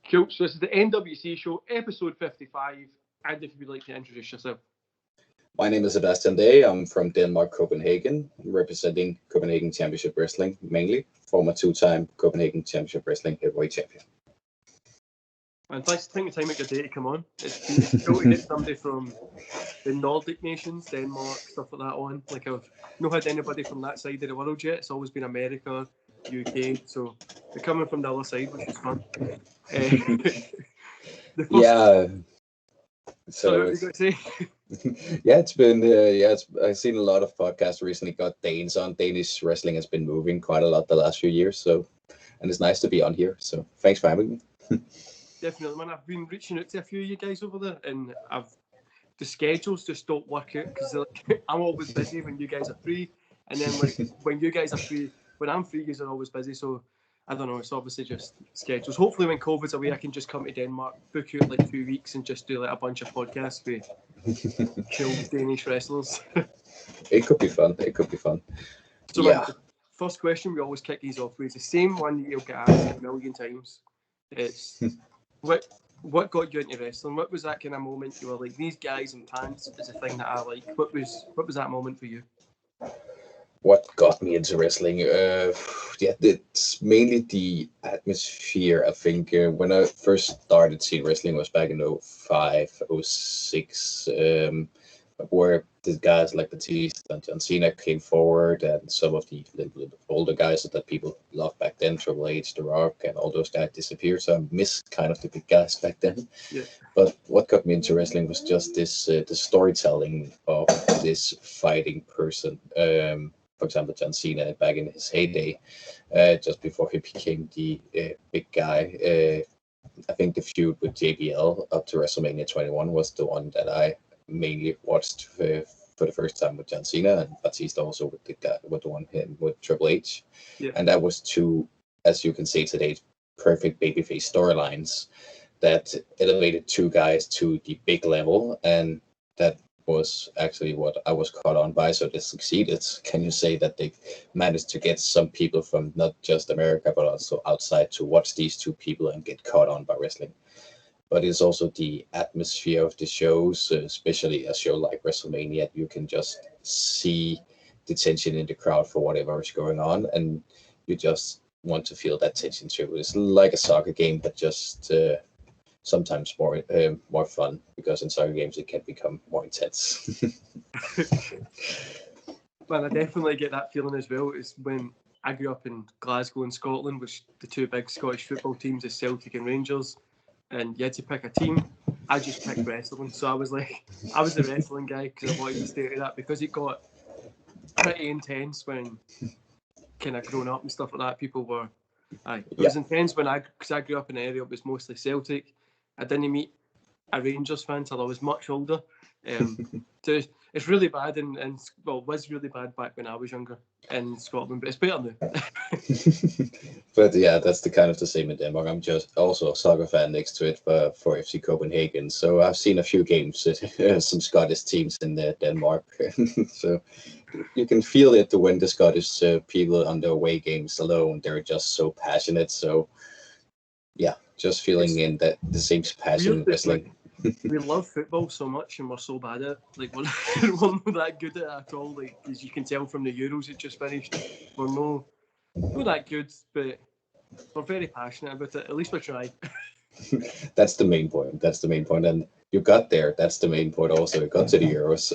Cool. So this is the NWC Show, episode 55. And if you'd like to introduce yourself. My name is Sebastian Day. I'm from Denmark, Copenhagen. I'm representing Copenhagen Championship Wrestling mainly. Former two-time Copenhagen Championship Wrestling heavyweight champion. And thanks for taking the time out your day to come on. It's cool to get somebody from the Nordic nations, Denmark, stuff like that on. Like, I've not had anybody from that side of the world yet. It's always been America, UK. So they're coming from the other side, which is fun. Yeah. So what were you going to say? Yeah, it's been I've seen a lot of podcasts recently got Danes on. Danish wrestling has been moving quite a lot the last few years, and it's nice to be on here. So thanks for having me. Definitely, man. I've been reaching out to a few of you guys over there, and the schedules just don't work out because I'm always busy when you guys are free, and then like when you guys are free, when I'm free, you guys are always busy. So I don't know. It's obviously just schedules. Hopefully, when COVID's away, I can just come to Denmark, book out like 2 weeks, and just do like a bunch of podcasts with cool Danish wrestlers. It could be fun. So, yeah. Man, the first question we always kick these off with is the same one that you'll get asked a million times. It's what got you into wrestling? What was that kind of moment you were like, these guys in pants is a thing that I like? What was that moment for you? What got me into wrestling? It's mainly the atmosphere. I think when I first started seeing wrestling was back in 05, 06, where the guys like Batista and John Cena came forward, and some of the little older guys that people loved back then, Triple H, The Rock, and all those guys disappeared. So I missed kind of the big guys back then. Yeah. But what got me into wrestling was just this the storytelling of this fighting person. For example, John Cena back in his heyday, just before he became the big guy. I think the feud with JBL up to WrestleMania 21 was the one that I mainly watched for the first time with John Cena, and Batista also with the one with Triple H. Yeah. And that was two, as you can see today, perfect babyface storylines that elevated two guys to the big level, and that was actually what I was caught on by. So they succeeded. Can you say that they managed to get some people from not just America but also outside to watch these two people and get caught on by wrestling? But it's also the atmosphere of the shows, especially a show like WrestleMania. You can just see the tension in the crowd for whatever is going on, and you just want to feel that tension too. It's like a soccer game, but just sometimes more fun, because in soccer games it can become more intense. Man, I definitely get that feeling as well. It's when I grew up in Glasgow in Scotland, which the two big Scottish football teams is Celtic and Rangers, and you had to pick a team. I just picked wrestling, so I was the wrestling guy because I wanted to stay to that, because it got pretty intense when kind of growing up and stuff like that. People were, it was intense because I grew up in an area that was mostly Celtic. I didn't meet a Rangers fan until I was much older. So it's really bad, and was really bad back when I was younger in Scotland, but it's better now. But yeah, that's the same in Denmark. I'm just also a soccer fan next to it for FC Copenhagen. So I've seen a few games, some Scottish teams in Denmark. So you can feel it when the Scottish people on their away games alone, they're just so passionate. So yeah, just feeling in that the same passion in wrestling. We love football so much, and we're so bad at it. Like, we're not that good at it at all. Like, as you can tell from the Euros that just finished, we're not that good, but we're very passionate about it. At least we try. That's the main point. And you got there. That's the main point. Also, you got to the Euros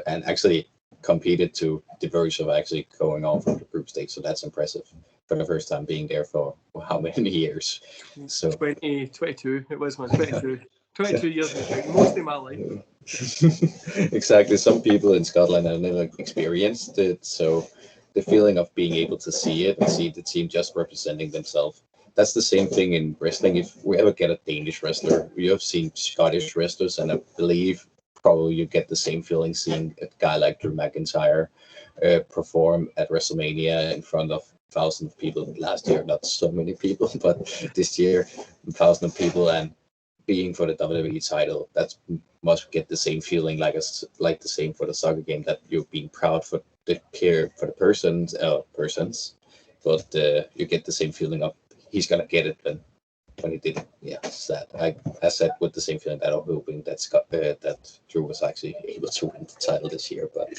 and actually competed to the verge of actually going on from the group stage. So that's impressive for the first time being there for how many years? So 22. It was my 22. 22 years, most of my life. Exactly. Some people in Scotland have never experienced it, so the feeling of being able to see it and see the team just representing themselves. That's the same thing in wrestling. If we ever get a Danish wrestler, we have seen Scottish wrestlers, and I believe probably you get the same feeling seeing a guy like Drew McIntyre perform at WrestleMania in front of thousands of people. Last year, not so many people, but this year, thousands of people, and being for the WWE title, that must get the same feeling like the same for the soccer game, that you're being proud for the persons, but you get the same feeling of he's gonna get it then. when he did it. Yeah, sad. I said with the same feeling that I'm hoping that that Drew was actually able to win the title this year, but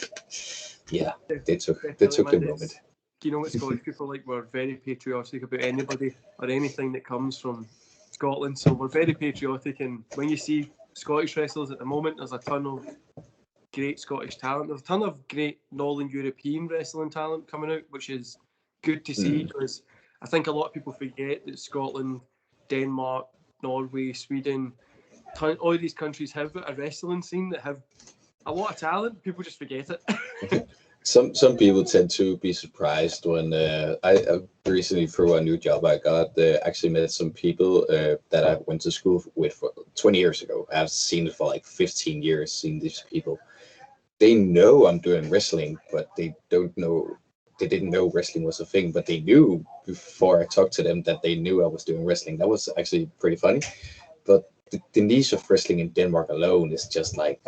yeah, they took Definitely, the man. moment. Do you know what Scottish people like? We're very patriotic about anybody or anything that comes from Scotland. So we're very patriotic, and when you see Scottish wrestlers at the moment, there's a ton of great Scottish talent. There's a ton of great Northern European wrestling talent coming out, which is good to see because I think a lot of people forget that Scotland, Denmark, Norway, Sweden, all these countries have a wrestling scene that have a lot of talent. People just forget it. Some people tend to be surprised when I recently, through a new job I got, actually met some people that I went to school with for 20 years ago. I've seen it for like 15 years, seen these people. They know I'm doing wrestling, but they don't know. They didn't know wrestling was a thing, but they knew before I talked to them that they knew I was doing wrestling. That was actually pretty funny. But the niche of wrestling in Denmark alone is just like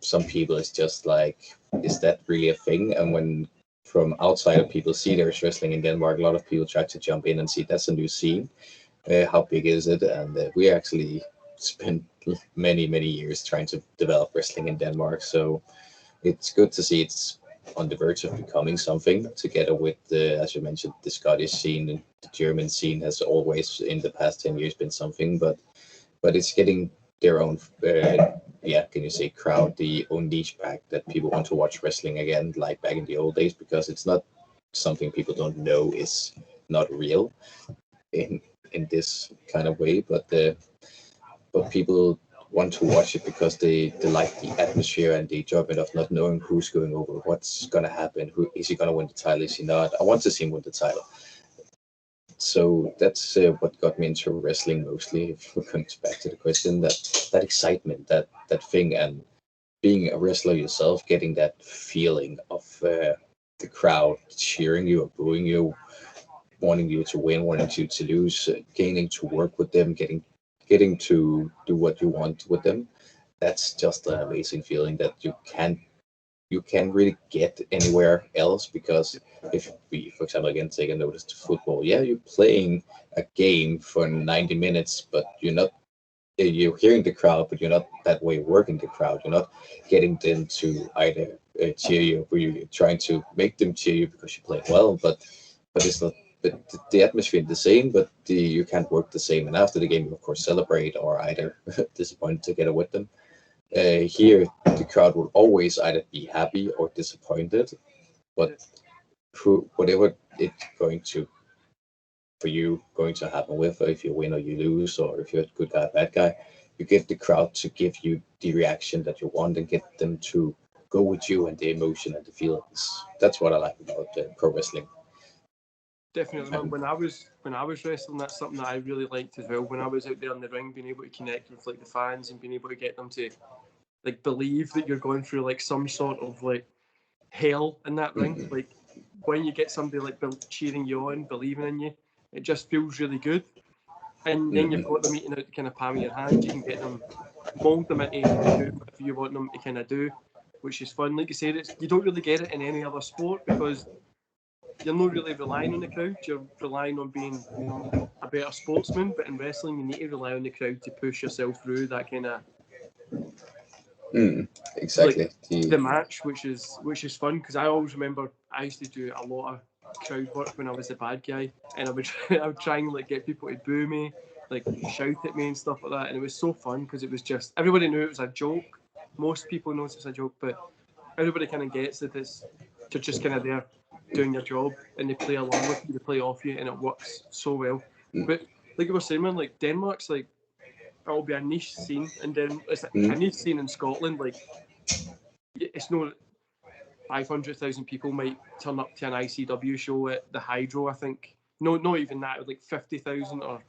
some people. It's just like, is that really a thing? And when from outside of people see there's wrestling in Denmark, a lot of people try to jump in and see that's a new scene. How big is it? And we actually spent many years trying to develop wrestling in Denmark. So it's good to see it's on the verge of becoming something together with the, as you mentioned, the Scottish scene and the German scene has always in the past 10 years been something, but it's getting their own, can you say crowd, the own niche back that people want to watch wrestling again, like back in the old days, because it's not something people don't know is not real in this kind of way, but people want to watch it because they like the atmosphere and the enjoyment of not knowing who's going over, what's gonna happen, who is he gonna win the title, is he not? I want to see him win the title. So that's what got me into wrestling mostly. If we're going back to the question, that excitement, that thing, and being a wrestler yourself, getting that feeling of the crowd cheering you or booing you, wanting you to win, wanting you to lose, gaining to work with them, getting to do what you want with them. That's just an amazing feeling that you can't really get anywhere else, because if we, for example, again take a notice to football, yeah, you're playing a game for 90 minutes, but you're hearing the crowd, but you're not that way working the crowd. You're not getting them to either cheer you, or you're trying to make them cheer you because you're playing well, but it's not. But the atmosphere is the same, but you can't work the same. And after the game, you of course celebrate or either disappointed together with them. Here, the crowd will always either be happy or disappointed, but whatever it's going to for you going to happen with, if you win or you lose, or if you're a good guy, bad guy, you get the crowd to give you the reaction that you want and get them to go with you and the emotion and the feelings. That's what I like about pro wrestling. Definitely, man. And When I was wrestling, that's something that I really liked as well. When I was out there in the ring, being able to connect with like the fans and being able to get them to like believe that you're going through like some sort of like hell in that ring. Like when you get somebody like cheering you on, believing in you, it just feels really good. And then you've got them eating out the kind of palm of your hand. You can get them, mold them into doing whatever you want them to kind of do, which is fun. Like you said, you don't really get it in any other sport because you're not really relying on the crowd. You're relying on being a better sportsman. But in wrestling, you need to rely on the crowd to push yourself through that kind of like exactly. the match, which is fun because I always remember I used to do a lot of crowd work when I was the bad guy, and I would I would try and like get people to boo me, like shout at me and stuff like that, and it was so fun because it was just everybody knew it was a joke. Most people know it's a joke, but everybody kind of gets that it's you're just kind of there doing your job, and they play along with you, they play off you, and it works so well. But like you were saying, man, like Denmark's like it'll be a niche scene, and then it's a niche scene in Scotland. Like it's no 500,000 people might turn up to an ICW show at the Hydro. I think no, not even that. Like 50,000 or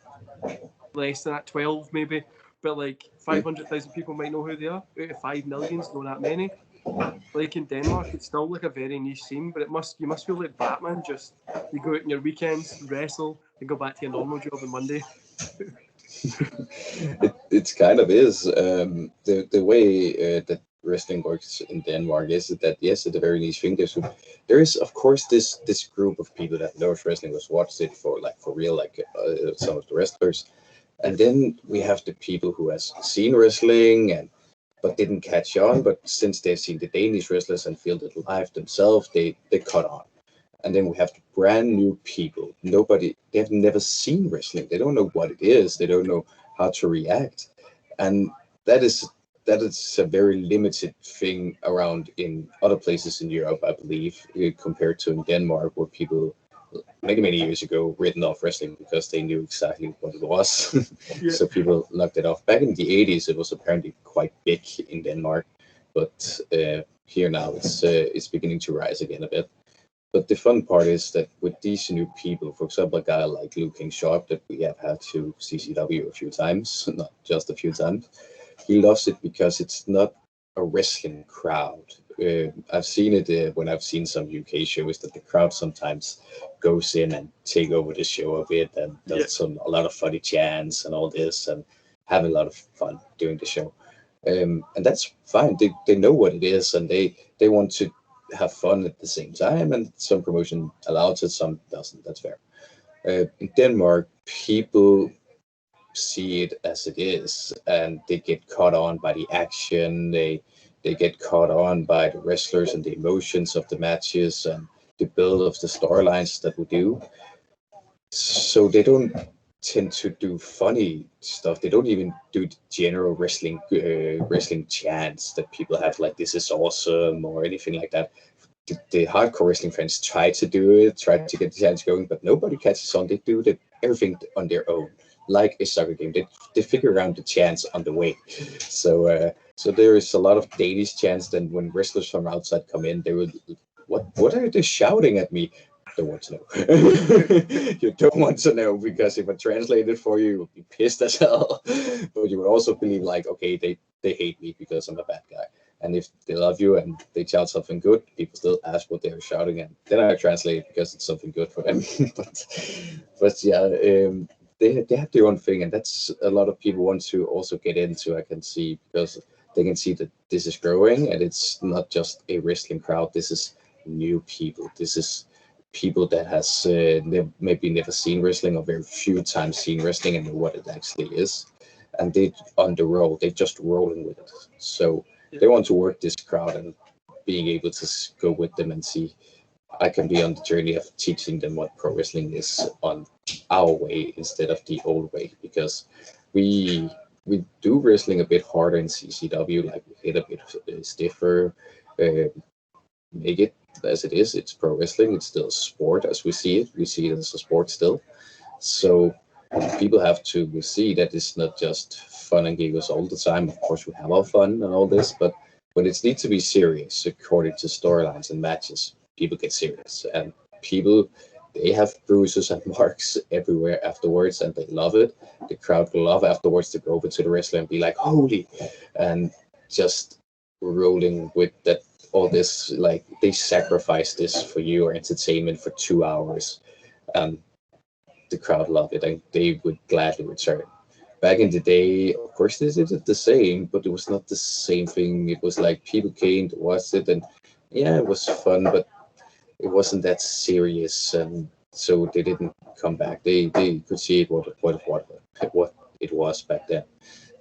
less than that, 12 maybe. But like 500,000 people might know who they are. Out of 5 million, not that many. Like in Denmark, it's still like a very niche scene, but you must feel like Batman. Just you go out on your weekends, wrestle, and go back to your normal job on Monday. It's kind of is the way that wrestling works in Denmark is that yes, it's a very niche thing. There is of course this group of people that knows wrestling, was watched it for like for real, like some of the wrestlers, And then we have the people who has seen wrestling but didn't catch on. But since they've seen the Danish wrestlers and feel it live themselves, they caught on. And then we have the brand new people. They have never seen wrestling. They don't know what it is. They don't know how to react. And that is a very limited thing around in other places in Europe, I believe, compared to in Denmark, where people many years ago written off wrestling because they knew exactly what it was. Yeah. So people knocked it off. Back in the 80s, it was apparently quite big in Denmark, but here now it's beginning to rise again a bit. But the fun part is that with these new people, for example, a guy like Liu King Sharp that we have had to CCW a few times, not just a few times, he loves it because it's not a wrestling crowd. I've seen it when I've seen some UK shows that the crowd sometimes goes in and take over the show a bit and does a lot of funny chants and all this and have a lot of fun during the show. And that's fine. They know what it is and they want to have fun at the same time, and some promotion allows it, some doesn't. That's fair. In Denmark, people see it as it is, and they get caught on by the action. They get caught on by the wrestlers and the emotions of the matches and the build of the storylines that we do. So they don't tend to do funny stuff. They don't even do the general wrestling chants that people have, like "This is awesome" or anything like that. The hardcore wrestling fans try to do it, try to get the chants going, but nobody catches on. They do everything on their own, like a soccer game. They figure out the chants on the way. So there is a lot of Danish chants. Then when wrestlers from outside come in, they would, what are they shouting at me? Don't want to know. You don't want to know, because if I translate it for you, you would be pissed as hell. But you would also believe, like, okay, they hate me because I'm a bad guy. And if they love you and they shout something good, people still ask what they're shouting, and then I translate it because it's something good for them. but yeah, they have their own thing, and that's a lot of people want to also get into. I can see, because they can see that this is growing, and it's not just a wrestling crowd. This is new people. This is people that has maybe never seen wrestling or very few times seen wrestling and know what it actually is, and they on the roll. They're just rolling with it. So they want to work this crowd and being able to go with them and see. I can be on the journey of teaching them what pro wrestling is on our way instead of the old way, because we do wrestling a bit harder in CCW, like we hit a bit stiffer, make it as it is. It's pro wrestling. It's still a sport as we see it. We see it as a sport still. So people have to see that it's not just fun and giggles all the time. Of course, we have our fun and all this, but when it needs to be serious, according to storylines and matches, people get serious. And people, they have bruises and marks everywhere afterwards, and they love it. The crowd will love afterwards to go over to the wrestler and be like, holy, and just rolling with that. All this, like, they sacrifice this for your entertainment for 2 hours. The crowd love it, and they would gladly return. Back in the day, of course, this is the same, but it was not the same thing. It was like people came to watch it, and yeah, it was fun, but it wasn't that serious, and so they didn't come back. They could see it what it was back then.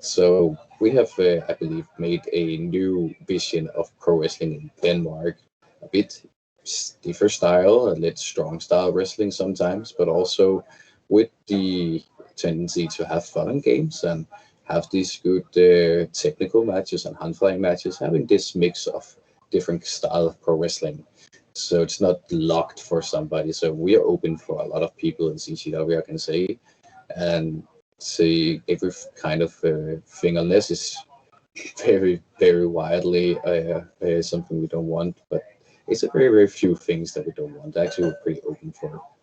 So we have, I believe, made a new vision of pro wrestling in Denmark, a bit stiffer style, a bit strong style wrestling sometimes, but also with the tendency to have fun and games and have these good technical matches and hand flying matches, having this mix of different style of pro wrestling. So it's not locked for somebody. So we are open for a lot of people in CCW, I can say, and see every kind of thing, unless it's very wildly something we don't want. But it's a very few things that we don't want. Actually, we're pretty open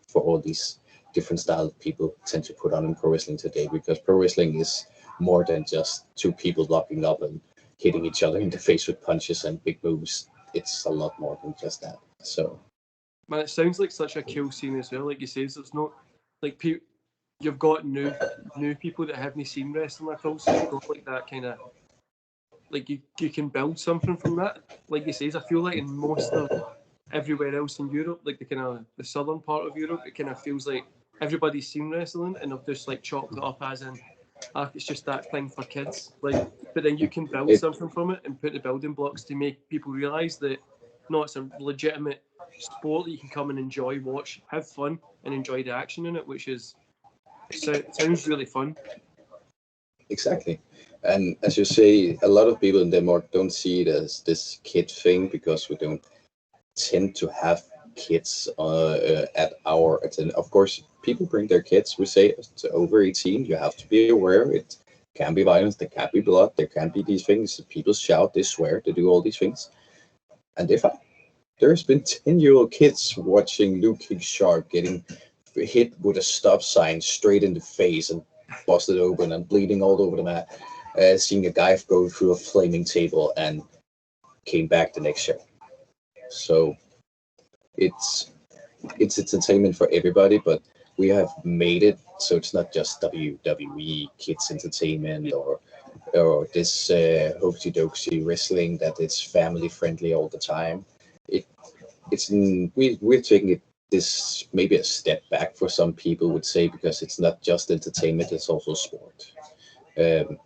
for all these different style people tend to put on in pro wrestling today, because pro wrestling is more than just two people locking up and hitting each other in the face with punches and big moves. It's a lot more than just that. So, man, it sounds like such a cool scene as well. Like you say, it's not like you've got new people that haven't seen wrestling at all, so you've got like that kind of, like, you can build something from that. Like you say, I feel like in most of everywhere else in Europe, like the southern part of Europe, it kind of feels like everybody's seen wrestling and they've just like chopped it up as in it's just that thing for kids. Like, but then you can build It something from it and put the building blocks to make people realise that no, it's a legitimate sport that you can come and enjoy, watch, have fun, and enjoy the action in it, which is sounds really fun. exactly. And as you say, a lot of people in Denmark don't see it as this kid thing because we don't tend to have kids at our attend. Of course, people bring their kids. We say it's over 18. You have to be aware. It can be violence. There can be blood. There can be these things. People shout. They swear. They do all these things. And if there's been 10-year-old kids watching Luke King Sharp getting hit with a stop sign straight in the face and busted open and bleeding all over the mat. Seeing a guy go through a flaming table and came back the next show. So it's entertainment for everybody, but we have made it so it's not just WWE kids entertainment or this hokey dokey wrestling that it's family friendly all the time. We're taking it this maybe a step back for some people would say because it's not just entertainment, it's also sport. Um,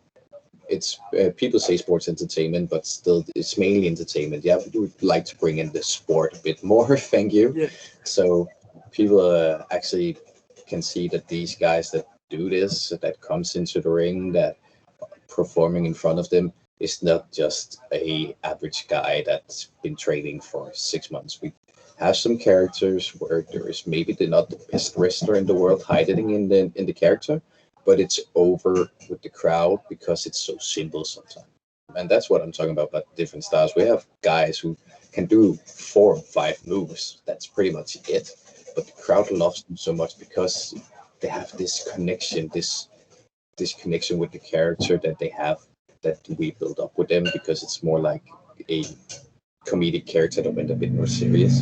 it's people say sports entertainment, but still it's mainly entertainment. Yeah, we would like to bring in the sport a bit more. Thank you. Yeah. So people actually can see that these guys that do this, that comes into the ring, that performing in front of them is not just a average guy that's been training for 6 months. We have some characters where there is maybe they're not the best wrestler in the world hiding in the character, but it's over with the crowd because it's so simple sometimes. And that's what I'm talking about different styles. We have guys who can do 4 or 5 moves. That's pretty much it. But the crowd loves them so much because they have this connection, this connection with the character that they have that we build up with them because it's more like a comedic character that went a bit more serious.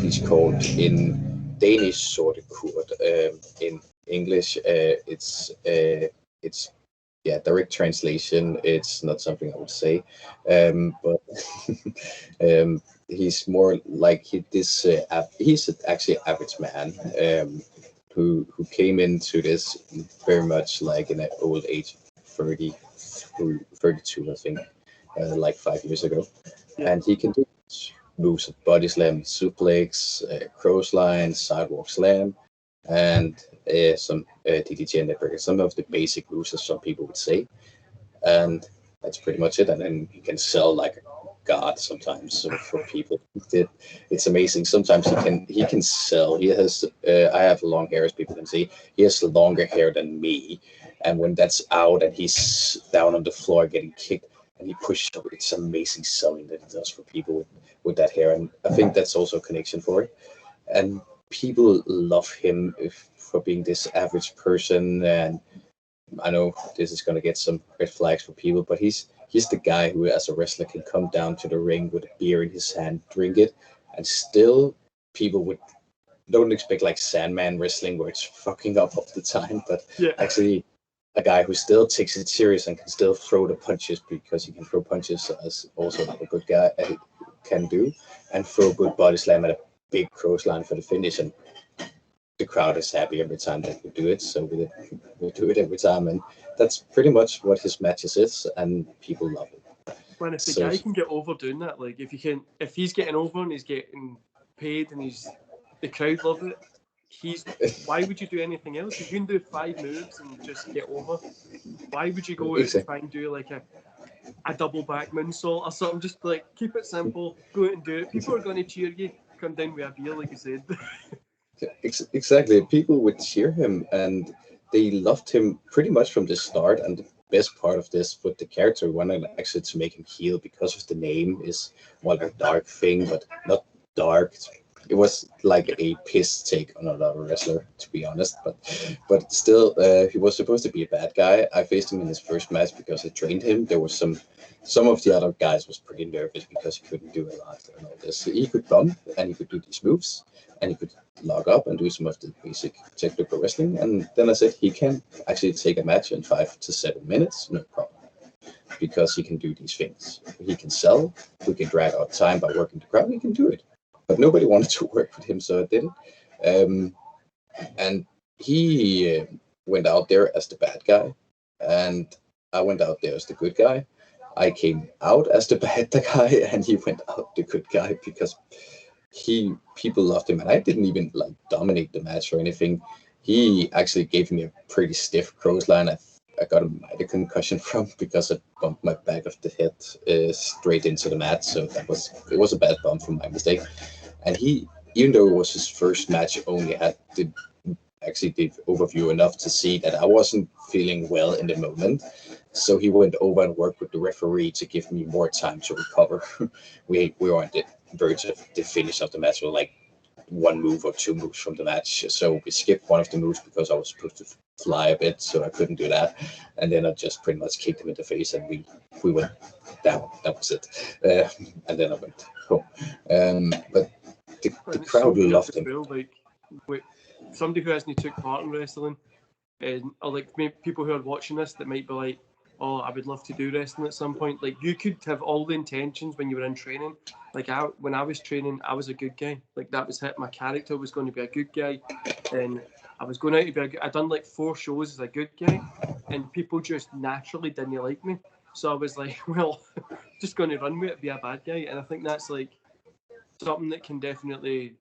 He's called in Danish sort of Kurt. In English, it's yeah, direct translation. It's not something I would say, but he's more like he's actually an average man. Who came into this very much like in an old age, 30 through 32, I think, like 5 years ago. Yeah. And he can do moves of body slam, suplex, clothesline, sidewalk slam, and some DDT and network. Some of the basic moves, as some people would say. And that's pretty much it. And then he can sell like a god sometimes. So for people, it's amazing. Sometimes he can sell. He has I have long hair, as people can see. He has longer hair than me, and when that's out and he's down on the floor getting kicked and he pushes up, it's amazing selling that he does for people with that hair. And I think that's also a connection for it. And people love him for being this average person. And I know this is going to get some red flags for people, but he's the guy who, as a wrestler, can come down to the ring with a beer in his hand, drink it, and still people would don't expect like Sandman wrestling where it's fucking up all the time, but Yeah. actually a guy who still takes it serious and can still throw the punches because he can throw punches as also like a good guy can do, and throw a good body slam at a big clothesline for the finish. And the crowd is happy every time that we do it, so we do it every time, and that's pretty much what his matches is, and people love it. When if the So guy can get over doing that, like if he's getting over and he's getting paid and the crowd love it, why would you do anything else? If you can do 5 moves and just get over, why would you go out and try and do like a double back moonsault or something? Just like keep it simple, go out and do it. People are going to cheer you. Come down with a beer, like you said. Exactly, people would cheer him, and they loved him pretty much from the start. And the best part of this with the character, we wanted actually to make him heel because of the name is a dark thing, but not dark. It was like a piss take on another wrestler, to be honest. But still, he was supposed to be a bad guy. I faced him in his first match because I trained him. There was some of the other guys was pretty nervous because he couldn't do a lot and all this. He could bump and he could do these moves and he could log up and do some of the basic technical wrestling. And then I said he can actually take a match in 5 to 7 minutes, no problem, because he can do these things. He can sell. We can drag out time by working the crowd. He can do it. But nobody wanted to work with him, so I did it. And he went out there as the bad guy, and I went out there as the good guy. I came out as the bad guy, and he went out the good guy because people loved him, and I didn't even like dominate the match or anything. He actually gave me a pretty stiff clothesline. I got a minor concussion from because I bumped my back of the head straight into the mat, so it was a bad bump from my mistake. And he, even though it was his first match, only had the overview enough to see that I wasn't feeling well in the moment. So he went over and worked with the referee to give me more time to recover. we were on the verge of the finish of the match, or like one move or two moves from the match. So we skipped one of the moves because I was supposed to fly a bit, so I couldn't do that. And then I just pretty much kicked him in the face, and we went down. That was it. And then I went home. But the crowd loved him. Well, like, somebody who hasn't took part in wrestling, or like maybe people who are watching this that might be like, oh, I would love to do wrestling at some point. Like, you could have all the intentions when you were in training. Like, when I was training, I was a good guy. Like, that was it. My character was going to be a good guy, and I was going out to be a good. I done like 4 shows as a good guy, and people just naturally didn't like me. So I was like, well, just going to run with it, be a bad guy. And I think that's like something that can definitely,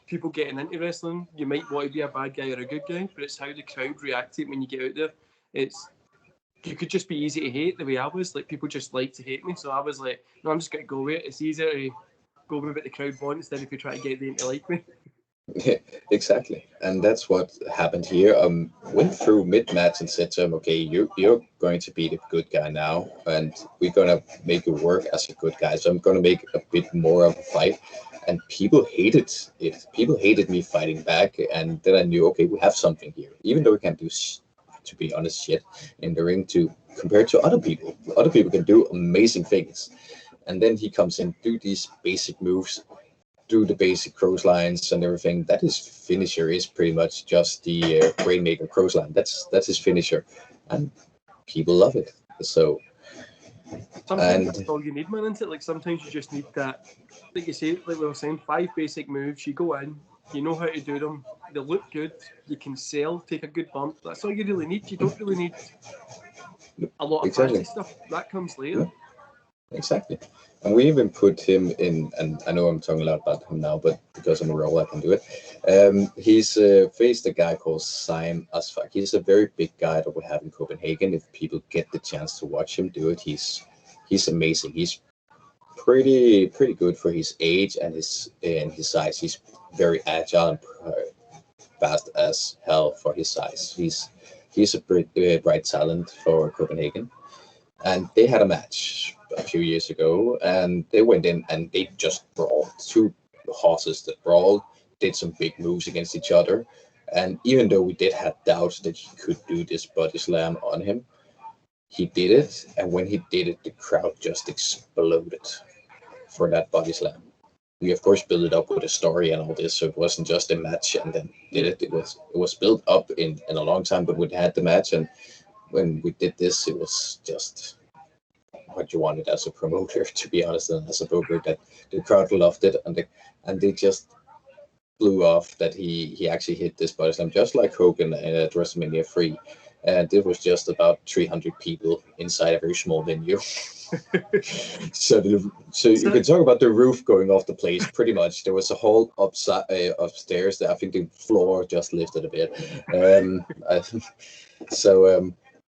people getting into wrestling, you might want to be a bad guy or a good guy, but it's how the crowd react to it when you get out there. You could just be easy to hate the way I was. Like, people just like to hate me. So I was like, no, I'm just going to go with it. It's easier to go with what the crowd want instead of if you try to get them to like me. Exactly, and that's what happened here. Went through mid-match and said to him, "Okay, you're going to be the good guy now, and we're gonna make it work as a good guy. So I'm gonna make a bit more of a fight." And people hated it. People hated me fighting back, and then I knew, okay, we have something here. Even though we can't do, to be honest, shit in the ring compared to other people. Other people can do amazing things, and then he comes in, do these basic moves, do the basic clotheslines and everything. That his finisher is pretty much just the Rainmaker clothesline. That's his finisher, and people love it. So sometimes that's all you need, man, isn't it? Like, sometimes you just need that, like you say, like we were saying, 5 basic moves. You go in, you know how to do them, they look good, you can sell, take a good bump. That's all you really need. You don't really need a lot of fancy stuff. That comes later. Yeah. Exactly. And we even put him in, and I know I'm talking a lot about him now, but because I'm a role, I can do it. He's faced a guy called Simon Asfak. He's a very big guy that we have in Copenhagen. If people get the chance to watch him do it, he's amazing. He's pretty good for his age and his size. He's very agile and fast as hell for his size. He's a pretty bright talent for Copenhagen. And they had a match a few years ago, and they went in and they just brawled. 2 horses that brawled, did some big moves against each other. And even though we did have doubts that he could do this body slam on him, he did it. And when he did it, the crowd just exploded for that body slam. We of course built it up with a story and all this, so it wasn't just a match and then did it. It was built up in a long time, but we had the match, and when we did this, it was just what you wanted as a promoter, to be honest, and as a booker, that the crowd loved it, and they just blew off that he actually hit this body slam, just like Hogan at WrestleMania 3. And it was just about 300 people inside a very small venue. so you can talk about the roof going off the place. Pretty much, there was a hole upstairs that I think the floor just lifted a bit.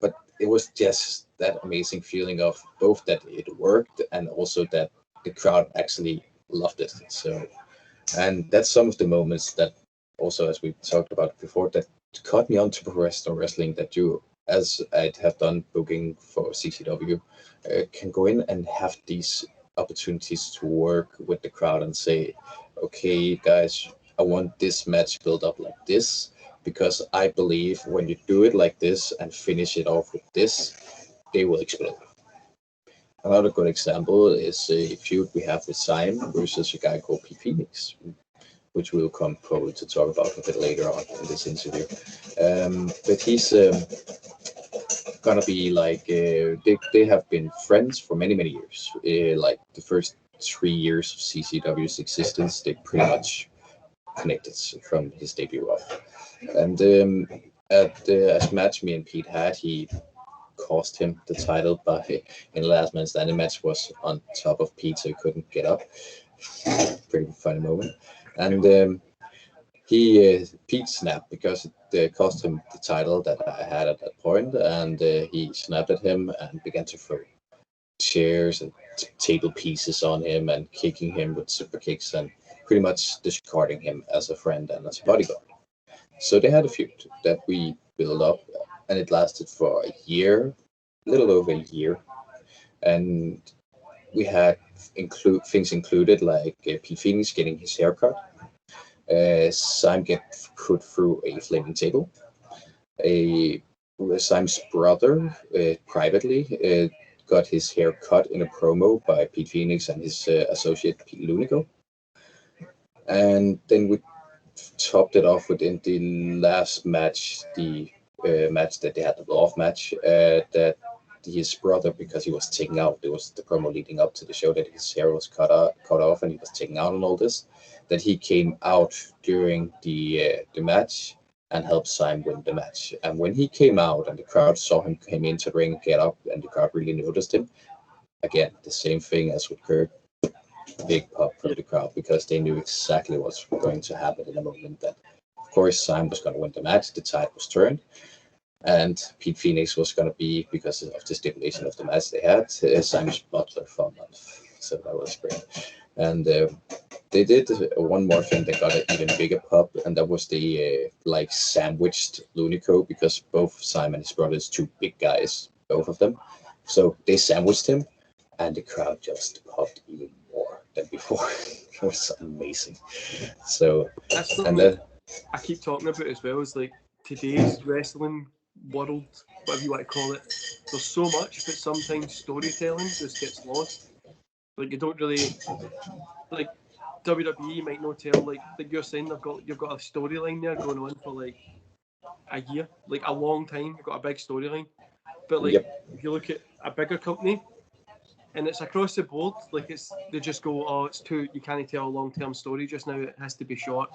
But it was just that amazing feeling of both that it worked and also that the crowd actually loved it. So, and that's some of the moments that also, as we talked about before, that caught me onto professional wrestling, that you, as I have done booking for CCW, can go in and have these opportunities to work with the crowd and say, okay, guys, I want this match built up like this, because I believe when you do it like this and finish it off with this, they will explode. Another good example is a feud we have with Simon versus a guy called Pete Phoenix, which we'll come probably to talk about a bit later on in this interview. But he's gonna be like, they have been friends for many years. Like the first 3 years of CCW's existence, they pretty much connected from his debut off. And as match me and Pete had, he cost him the title by in the last man standing match, was on top of Pete, so he couldn't get up. Pretty funny moment. And Pete snapped because it cost him the title that I had at that point, and he snapped at him and began to throw chairs and table pieces on him and kicking him with super kicks and pretty much discarding him as a friend and as a bodyguard. So they had a feud that we built up, and it lasted for a year, a little over a year, and we had things included like Pete Phoenix getting his haircut, Sam get put through a flaming table, Sam's brother privately got his hair cut in a promo by Pete Phoenix and his associate Pete Lunico. And then we topped it off within the last match, the match that they had, the blow-off match, that his brother, because he was taken out, there was the promo leading up to the show that his hair was cut off and he was taken out and all this, that he came out during the match and helped Simon win the match. And when he came out and the crowd saw him came into the ring, get up, and the crowd really noticed him, again, the same thing as with Kurt, big pop from the crowd, because they knew exactly what's going to happen in the moment, that of course Simon was going to win the match, the tide was turned, and Pete Phoenix was going to be, because of the stipulation of the match they had, Simon's butler for a month. So that was great. And they did one more thing that got an even bigger pop, and that was the sandwiched Lunico, because both Simon and his brothers, two big guys, both of them. So they sandwiched him, and the crowd just popped even more than before. It was amazing. So that's something I keep talking about as well, is like today's wrestling world, whatever you want to call it. There's so much, but sometimes storytelling just gets lost. Like you don't really, like WWE might not tell, like you're saying, you've got a storyline there going on for like a year, like a long time. You've got a big storyline, but like if you look at a bigger company, and it's across the board, like they just go, oh, it's too, you can't tell a long-term story just now. It has to be short,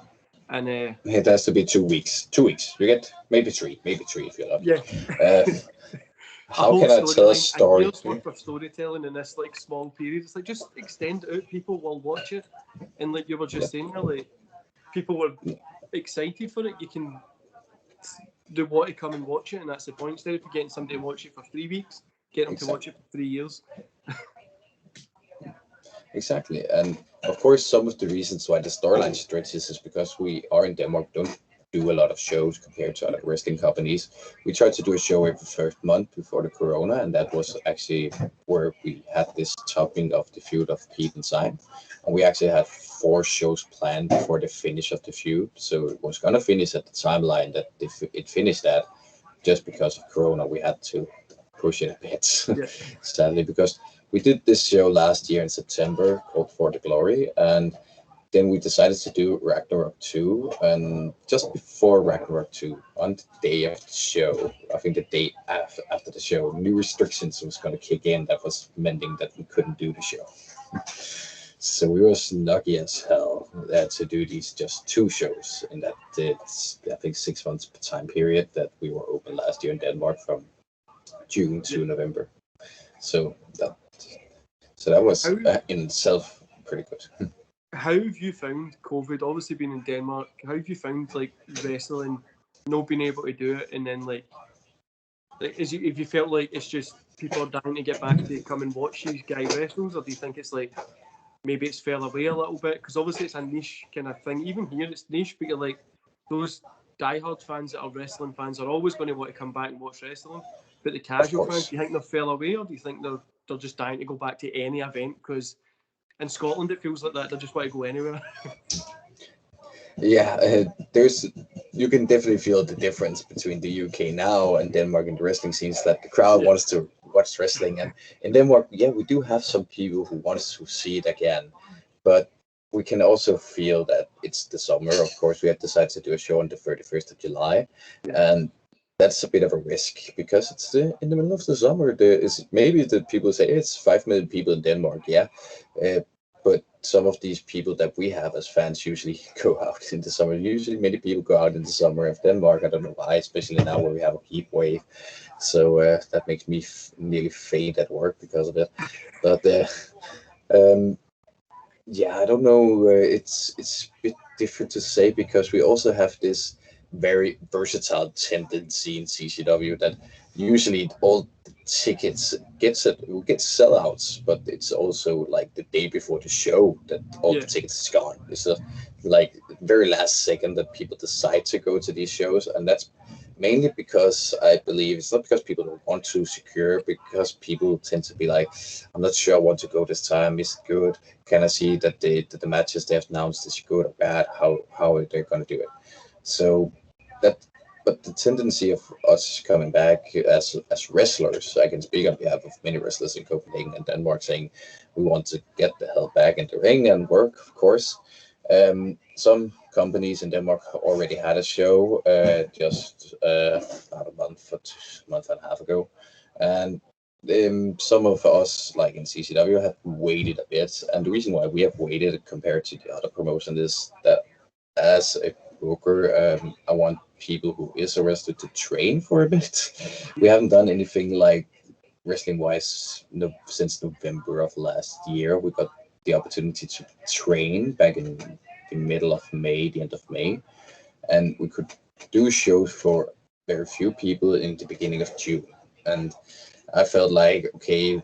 and it has to be 2 weeks. 2 weeks. You get maybe three if you're lucky. Yeah. How can I tell a story? A year's worth of storytelling in this like small period. It's like just extend it out. People will watch it, and like you were just saying, like people were excited for it. You can do what to come and watch it, and that's the point. Instead of getting somebody to watch it for 3 weeks, get them to watch it for 3 years. Exactly, and of course, some of the reasons why the storyline stretches is because we are in Denmark, don't do a lot of shows compared to other wrestling companies. We tried to do a show every first month before the corona, and that was actually where we had this topping of the feud of Pete and Simon. And we actually had 4 shows planned before the finish of the feud, so it was going to finish at the timeline that it finished at. Just because of corona, we had to push it a bit, sadly, because we did this show last year in September called For the Glory, and then we decided to do Ragnarok 2, and just before Ragnarok 2, on the day of the show, I think the day after the show, new restrictions was going to kick in that was meaning that we couldn't do the show. So we was lucky as hell to do these just 2 shows in that, I think 6 months time period that we were open last year in Denmark from June to November. So that was in itself pretty good. How have you found COVID? Obviously, being in Denmark, how have you found like wrestling, not being able to do it, and then like if you felt like it's just people are dying to get back to come and watch these guy wrestles, or do you think it's like maybe it's fell away a little bit? Because obviously it's a niche kind of thing. Even here, it's niche, but you're like those diehard fans that are wrestling fans are always going to want to come back and watch wrestling. But the casual fans, do you think they fell away, or do you think they're just dying to go back to any event? Because in Scotland, it feels like that. They just want to go anywhere. Yeah, you can definitely feel the difference between the UK now and Denmark in the wrestling scenes, that the crowd wants to watch wrestling. And in Denmark, we do have some people who want to see it again. But we can also feel that it's the summer. Of course, we have decided to do a show on the 31st of July. And that's a bit of a risk because it's in the middle of the summer. There is maybe the people say it's 5 million people in Denmark, but some of these people that we have as fans usually go out in the summer. Usually many people go out in the summer of Denmark. I don't know why, especially now where we have a heat wave. So that makes me nearly faint at work because of it. But um, yeah, I don't know. It's a bit different to say because we also have this very versatile tendency in CCW that usually all the tickets get sellouts, but it's also like the day before the show that all the tickets is gone. It's like very last second that people decide to go to these shows, and that's mainly because I believe it's not because people don't want to secure, because people tend to be like, I'm not sure I want to go this time. Is it good? Can I see that the matches they have announced is good or bad? How are they going to do it? So that, but the tendency of us coming back as wrestlers, I can speak on behalf of many wrestlers in Copenhagen and Denmark, saying we want to get the hell back in the ring and work, of course. Some companies in Denmark already had a show just about a month and a half ago, and some of us, like in CCW, have waited a bit. And the reason why we have waited compared to the other promotion is that as a broker, I want people who is arrested to train for a bit. We haven't done anything like wrestling wise since November of last year. We got the opportunity to train back in the middle of May, the end of May, and we could do shows for very few people in the beginning of June. And I felt like, okay,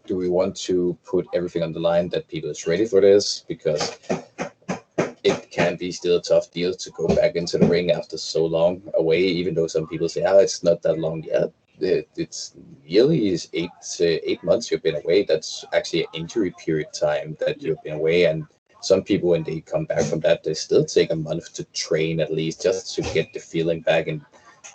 do we want to put everything on the line that people is ready for this? Because it can be still a tough deal to go back into the ring after so long away, even though some people say, it's not that long yet. It's nearly 8 months you've been away. That's actually an injury period time that you've been away. And some people, when they come back from that, they still take a month to train at least, just to get the feeling back in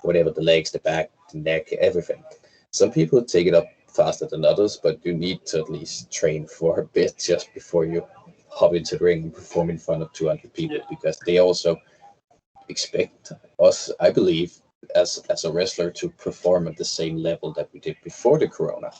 whatever, the legs, the back, the neck, everything. Some people take it up faster than others, but you need to at least train for a bit just before you hop into the ring and perform in front of 200 people, because they also expect us, I believe, as a wrestler to perform at the same level that we did before the corona.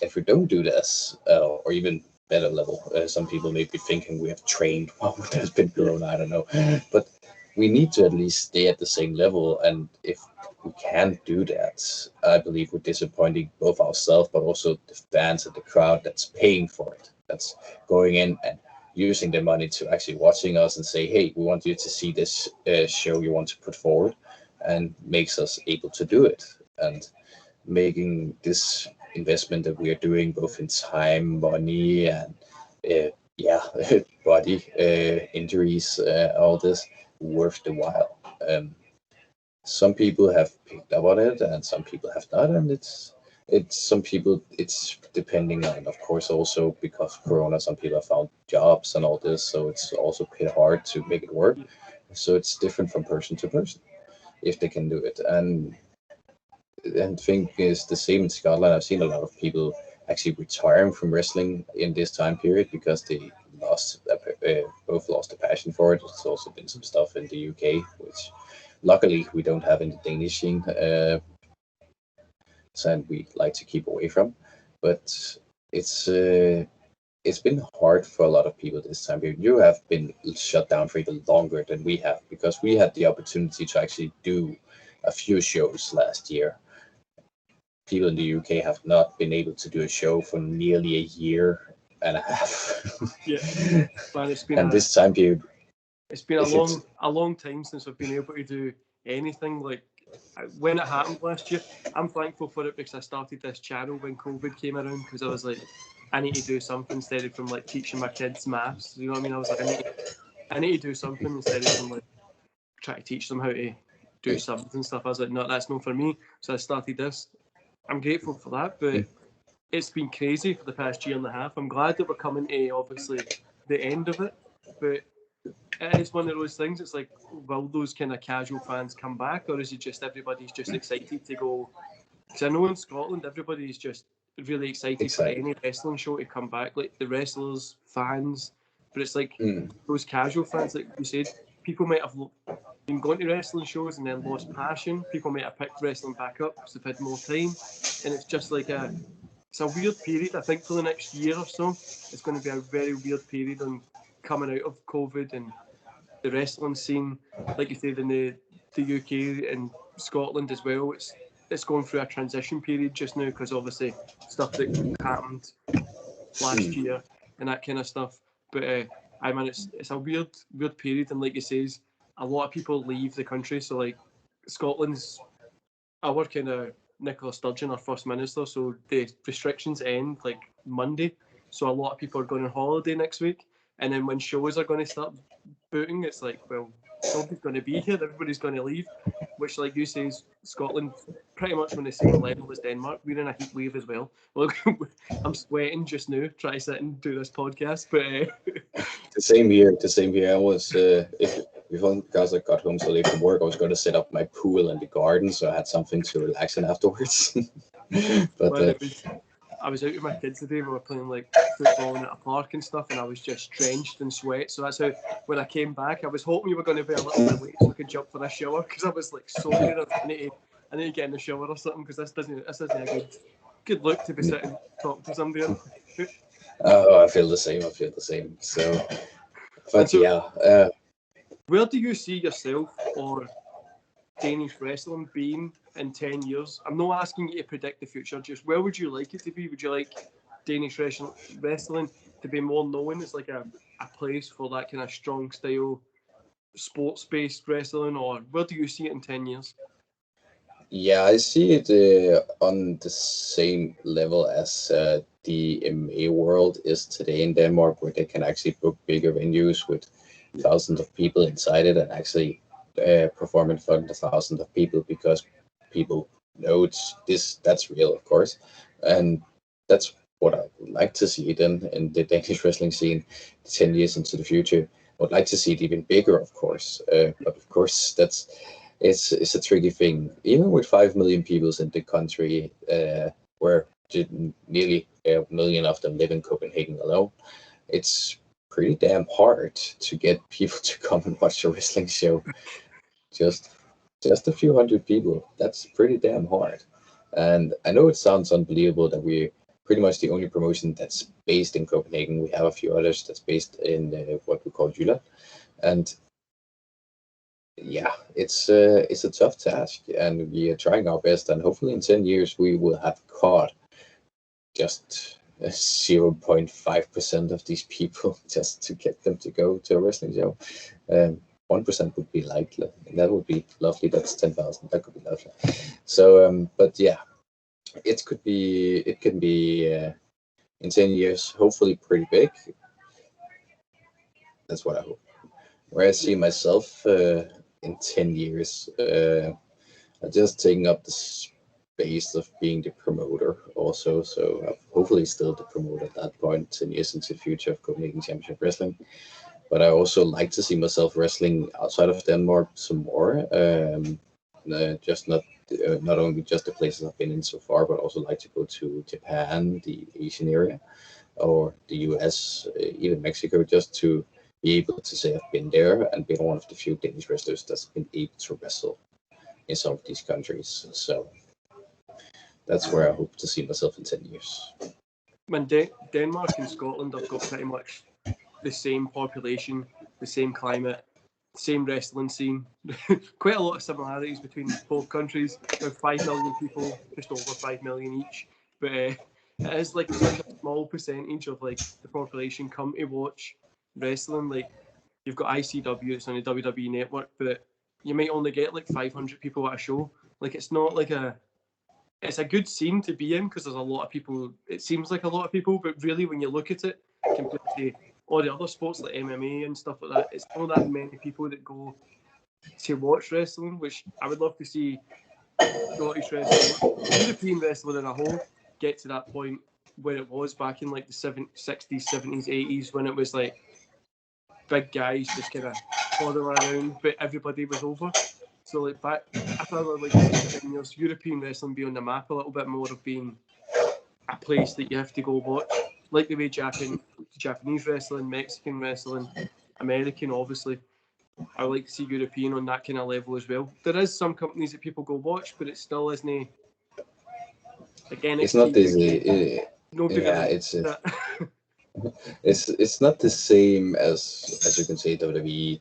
If we don't do this, or even better level, some people may be thinking we have trained while there's been corona, I don't know, but we need to at least stay at the same level. And if we can't do that, I believe we're disappointing both ourselves but also the fans and the crowd that's paying for it, that's going in and using their money to actually watching us and say, hey, we want you to see this show you want to put forward, and makes us able to do it. And making this investment that we are doing, both in time, money, and body injuries, all this, worth the while. Some people have picked up on it and some people have not, and it's some people, it's depending on, of course, also because of corona, some people have found jobs and all this, so it's also pretty hard to make it work. So it's different from person to person if they can do it. And thing is the same in Scotland. I've seen a lot of people actually retiring from wrestling in this time period because they both lost the passion for it. There's also been some stuff in the UK, which luckily we don't have in the Danish scene, and we like to keep away from. But it's been hard for a lot of people this time period. You have been shut down for even longer than we have, because we had the opportunity to actually do a few shows last year. People in the UK have not been able to do a show for nearly a year and a half. Man, it's been and this time period, it's been a long time since I've been able to do anything. Like, when it happened last year, I'm thankful for it because I started this channel when COVID came around, because I was like, I need to do something instead of from like teaching my kids maths. You know what I mean? I was like, I need to do something instead of from like trying to teach them how to do sums and stuff. I was like, no, that's not for me. So I started this. I'm grateful for that, but it's been crazy for the past year and a half. I'm glad that we're coming to obviously the end of it, but it's one of those things. It's like, will those kind of casual fans come back, or is it just everybody's just excited to go? Because I know in Scotland everybody's just really excited for any wrestling show to come back, like the wrestlers, fans. But it's like those casual fans, like you said, people might have been going to wrestling shows and then lost passion. People might have picked wrestling back up because they've had more time, and it's just like a weird period. I think for the next year or so, it's going to be a very weird period on coming out of COVID and the wrestling scene, like you said, in the UK and Scotland as well. It's going through a transition period just now because obviously stuff that happened last year and that kind of stuff. But I mean, it's a weird period, and like you says, a lot of people leave the country. So like Scotland's our kind of Nicola Sturgeon, our First Minister, so the restrictions end like Monday. So a lot of people are going on holiday next week. And then when shows are going to start booting, it's like, well, nobody's going to be here, everybody's going to leave. Which, like you say, Scotland pretty much on the same level as Denmark. We're in a heat wave as well. Look, I'm sweating just now trying to sit and do this podcast. But the same here. I was because I got home so late from work, I was going to set up my pool in the garden, so I had something to relax in afterwards. But I was out with my kids today. We were playing like football at a park and stuff, and I was just drenched in sweat. So that's how when I came back, I was hoping you were going to be a little bit late so I could jump for a shower because I was like soaking. I need to get in the shower or something because this isn't a good look to be sitting talking to somebody. I feel the same. So, but so, yeah. Where do you see yourself or Danish wrestling being in 10 years? I'm not asking you to predict the future, just where would you like it to be? Would you like Danish wrestling to be more known as like a place for that kind of strong style sports-based wrestling, or where do you see it in 10 years? Yeah, I see it on the same level as the MMA world is today in Denmark, where they can actually book bigger venues with thousands of people inside it and actually perform in front of thousands of people because people know that's real, of course, and that's what I would like to see then in the Danish wrestling scene 10 years into the future. I would like to see it even bigger, of course, but of course it's a tricky thing. Even with 5 million people in the country, where nearly a million of them live in Copenhagen alone, it's pretty damn hard to get people to come and watch a wrestling show. Just a few hundred people. That's pretty damn hard. And I know it sounds unbelievable that we're pretty much the only promotion that's based in Copenhagen. We have a few others that's based in what we call Jylland. And yeah, it's a tough task, and we are trying our best. And hopefully, in 10 years, we will have caught just 0.5% of these people just to get them to go to a wrestling show. 1% would be likely. That would be lovely. That's 10,000. That could be lovely. So, but yeah, it can be in 10 years, hopefully pretty big. That's what I hope. Where I see myself in 10 years, I'm just taking up the space of being the promoter also. So I'm hopefully still the promoter at that point, 10 years into the future of Copenhagen Championship Wrestling. But I also like to see myself wrestling outside of Denmark some more. Just not only just the places I've been in so far, but also like to go to Japan, the Asian area, or the US, even Mexico, just to be able to say I've been there and been one of the few Danish wrestlers that's been able to wrestle in some of these countries. So that's where I hope to see myself in 10 years. When Denmark and Scotland have got pretty much the same population, the same climate, same wrestling scene. Quite a lot of similarities between both countries. There are 5 million people, just over 5 million each. But it is like such a small percentage of like the population come to watch wrestling. Like you've got ICW, it's on the WWE network, but you might only get like 500 people at a show. Like it's not like it's a good scene to be in because there's a lot of people. It seems like a lot of people, but really when you look at it compared to all the other sports like MMA and stuff like that, it's not that many people that go to watch wrestling, which I would love to see Scottish wrestling, European wrestling in a whole, get to that point where it was back in like the 60s, 70s, 80s, when it was like big guys just kind of plodding around, but everybody was over. So like back, I thought I would like to see 10 years European wrestling be on the map a little bit more of being a place that you have to go watch, like the way Japanese wrestling, Mexican wrestling, American, obviously. I would like to see European on that kind of level as well. There is some companies that people go watch, but it still isn't Like NXT It's not this. UK, nobody Yeah, gonna it's that. it's not the same as you can say WWE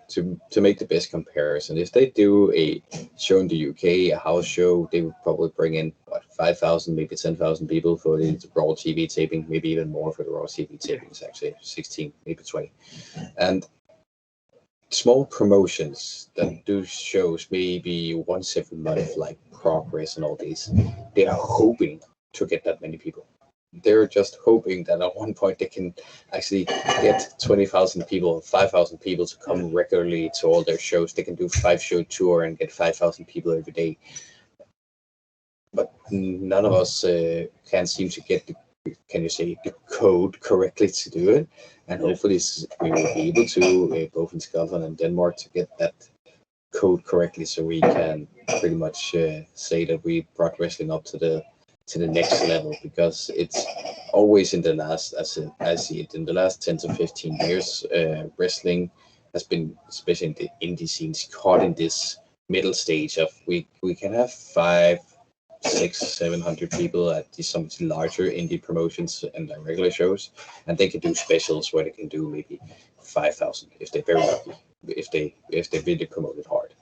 to make the best comparison. If they do a show in the UK, a house show, they would probably bring in what 5,000, maybe 10,000 people for the Raw TV taping, maybe even more for the Raw TV tapings. Actually, 16, maybe 20, and small promotions that do shows maybe once every month, like Progress and all these, they are hoping to get that many people. They're just hoping that at one point they can actually get 20,000 people, 5,000 people to come regularly to all their shows. They can do 5-show tour and get 5,000 people every day. But none of us can seem to get the code correctly to do it. And hopefully we will be able to, both in Scotland and Denmark, to get that code correctly so we can pretty much say that we brought wrestling up to the next level, because it's always in the last, as I see it, in the last 10 to 15 years, wrestling has been, especially in the indie scenes, caught in this middle stage of we can have 5, 6, 700 people at some of the larger indie promotions and the regular shows, and they can do specials where they can do maybe 5,000 if they're very lucky, if they really promote it hard.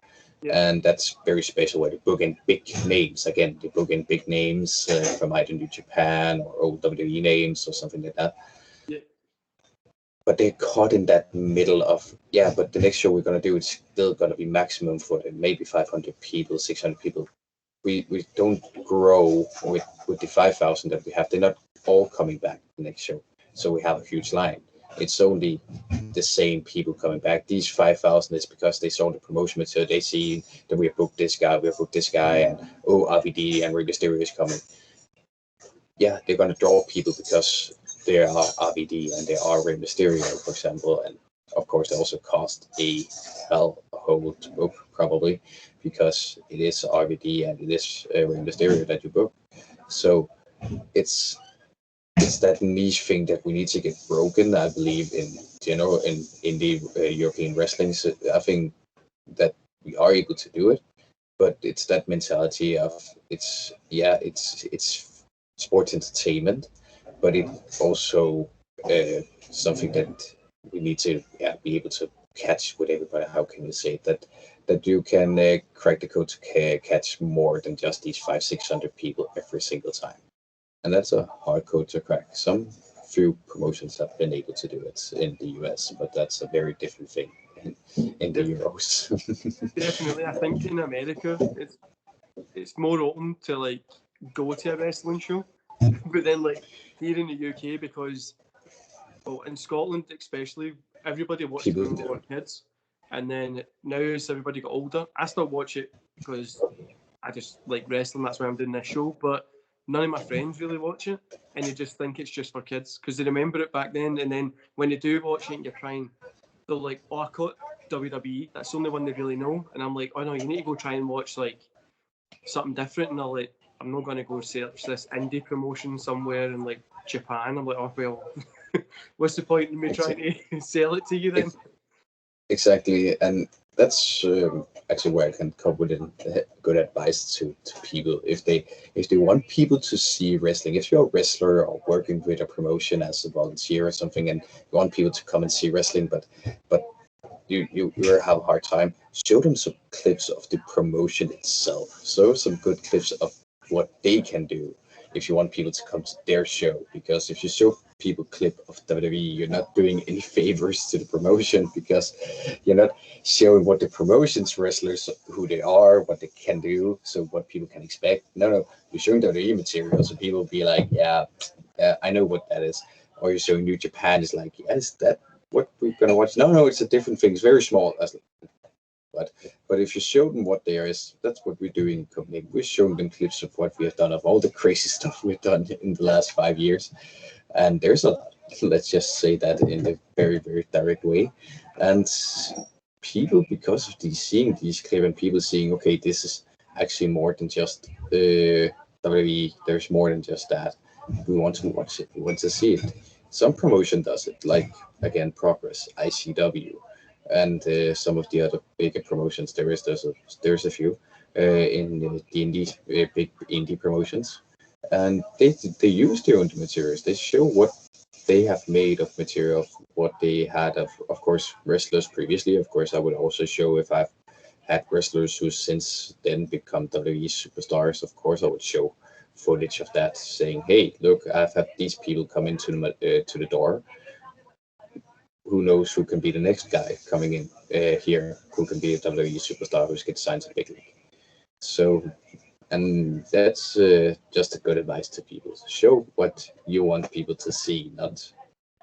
And that's very special where they book in big names. Again, they book in big names from either New Japan or old WWE names or something like that. But they're caught in that middle of, but the next show we're going to do is still going to be maximum for them, maybe 500 people, 600 people. We don't grow with the 5,000 that we have. They're not all coming back the next show. So we have a huge line. It's only the same people coming back. These 5,000 is because they saw the promotion material. They see that we have booked this guy, and RVD and Rey Mysterio is coming. Yeah, they're going to draw people because they are RVD and they are Rey Mysterio, for example. And of course, they also cost a hole to book, probably, because it is RVD and it is Rey Mysterio that you book. So it's that niche thing that we need to get broken, I believe, in general in the European wrestling. So I think that we are able to do it, but it's that mentality of it's sports entertainment, but it also something that we need to be able to catch with everybody. How can you say it? That you can crack the code to catch more than just these 500-600 people every single time. And that's a hard code to crack. Some few promotions have been able to do it in the US, but that's a very different thing in the Euros. Definitely, I think in America it's more open to like go to a wrestling show, but then like here in the UK, because in Scotland especially, everybody watched it when we were kids, and then now as everybody got older, I still watch it because I just like wrestling. That's why I'm doing this show, but none of my friends really watch it, and they just think it's just for kids because they remember it back then. And then when they do watch it, and you're trying, they're like, "Oh, I caught WWE. That's the only one they really know." And I'm like, "Oh no, you need to go try and watch like something different." And they're like, "I'm not going to go search this indie promotion somewhere in like Japan." I'm like, "Oh well, what's the point in me trying to sell it to you then?" Exactly, and that's actually where I can come with good advice to people if they want people to see wrestling. If you're a wrestler or working with a promotion as a volunteer or something, and you want people to come and see wrestling, but you have a hard time, show them some clips of the promotion itself. Show some good clips of what they can do if you want people to come to their show. Because if you show people clip of WWE, you're not doing any favors to the promotion, because you're not showing what the promotion's wrestlers, who they are, what they can do, so what people can expect. No, you're showing WWE material, so people will be like, yeah, I know what that is. Or you're showing New Japan, is like, yeah, is that what we're gonna watch? No, it's a different thing. It's very small. But if you show them what there is, that's what we're doing in Copenhagen. We're showing them clips of what we have done, of all the crazy stuff we've done in the last 5 years. And there's a lot. Let's just say that in a very, very direct way. And people, because of seeing these clips and people seeing, okay, this is actually more than just WWE, there's more than just that. We want to watch it. We want to see it. Some promotion does it, like, again, Progress, ICW, and some of the other bigger promotions. There's a few in the indie big indie promotions. and they use their own materials. They show what they have made of material, what they had of course, wrestlers previously. Of course, I would also show if I've had wrestlers who since then become WWE superstars. Of course, I would show footage of that, saying, "Hey, look, I've had these people come into to the door. Who knows who can be the next guy coming in here? Who can be a WWE superstar who gets signed to the big league?" So, and that's just a good advice to people. Show what you want people to see, not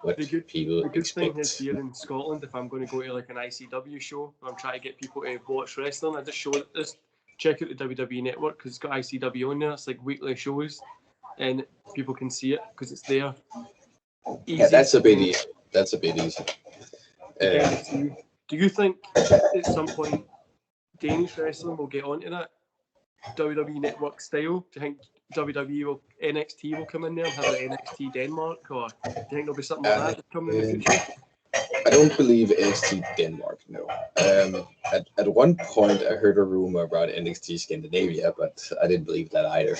The what good people the good thing is expect. here in Scotland, if I'm going to go to like an ICW show, where I'm trying to get people to watch wrestling, I just check out the WWE network because it's got ICW on there. It's like weekly shows, and people can see it because it's there. Yeah, Easy that's a bit easy. That's a bit easy. to kind Um, of see. Do you think at some point Danish wrestling will get onto that WWE network style? Do you think WWE will NXT will come in there and have like NXT Denmark, or do you think there'll be something like I, that that's coming in the future? I don't believe NXT Denmark. No. At one point, I heard a rumor about NXT Scandinavia, but I didn't believe that either.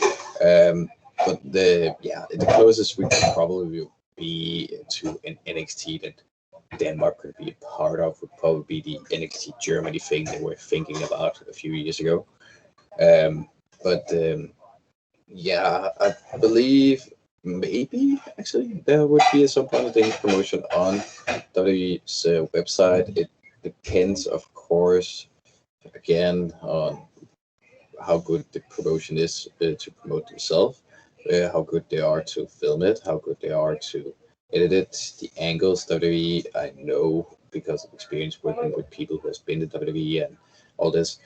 But the closest we could probably be to an NXT that Denmark could be a part of would probably be the NXT Germany thing they were thinking about a few years ago. Um, but yeah, I believe maybe actually there would be at some point a Danish promotion on WWE's website. It depends, of course, again on how good the promotion is to promote themselves, how good they are to film it, how good they are to edit it, the angles. WWE, I know because of experience working with people who has been to WWE and all this,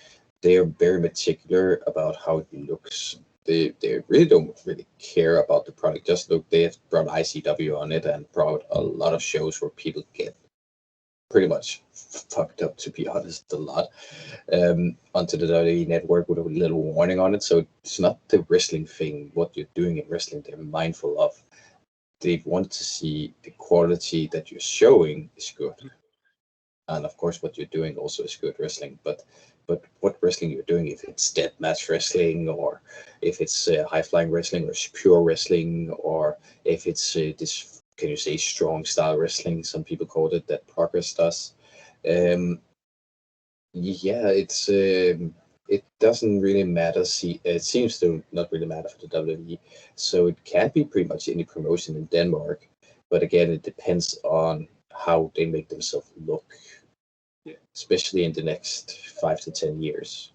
they are very particular about how it looks. They really don't really care about the product. Just look, they have brought ICW on it and brought a lot of shows where people get pretty much fucked up, to be honest, a lot onto the WWE network with a little warning on it. So it's not the wrestling thing, what you're doing in wrestling, they're mindful of. They want to see the quality that you're showing is good. And of course, what you're doing also is good wrestling. But what wrestling you're doing, if it's death match wrestling, or if it's high flying wrestling, or pure wrestling, or if it's this, can you say, strong style wrestling? Some people call it that Progress does. Um, yeah, it doesn't really matter. See, it seems to not really matter for the WWE. So it can be pretty much any promotion in Denmark, but again, it depends on how they make themselves look, Yeah. especially in the next 5 to 10 years.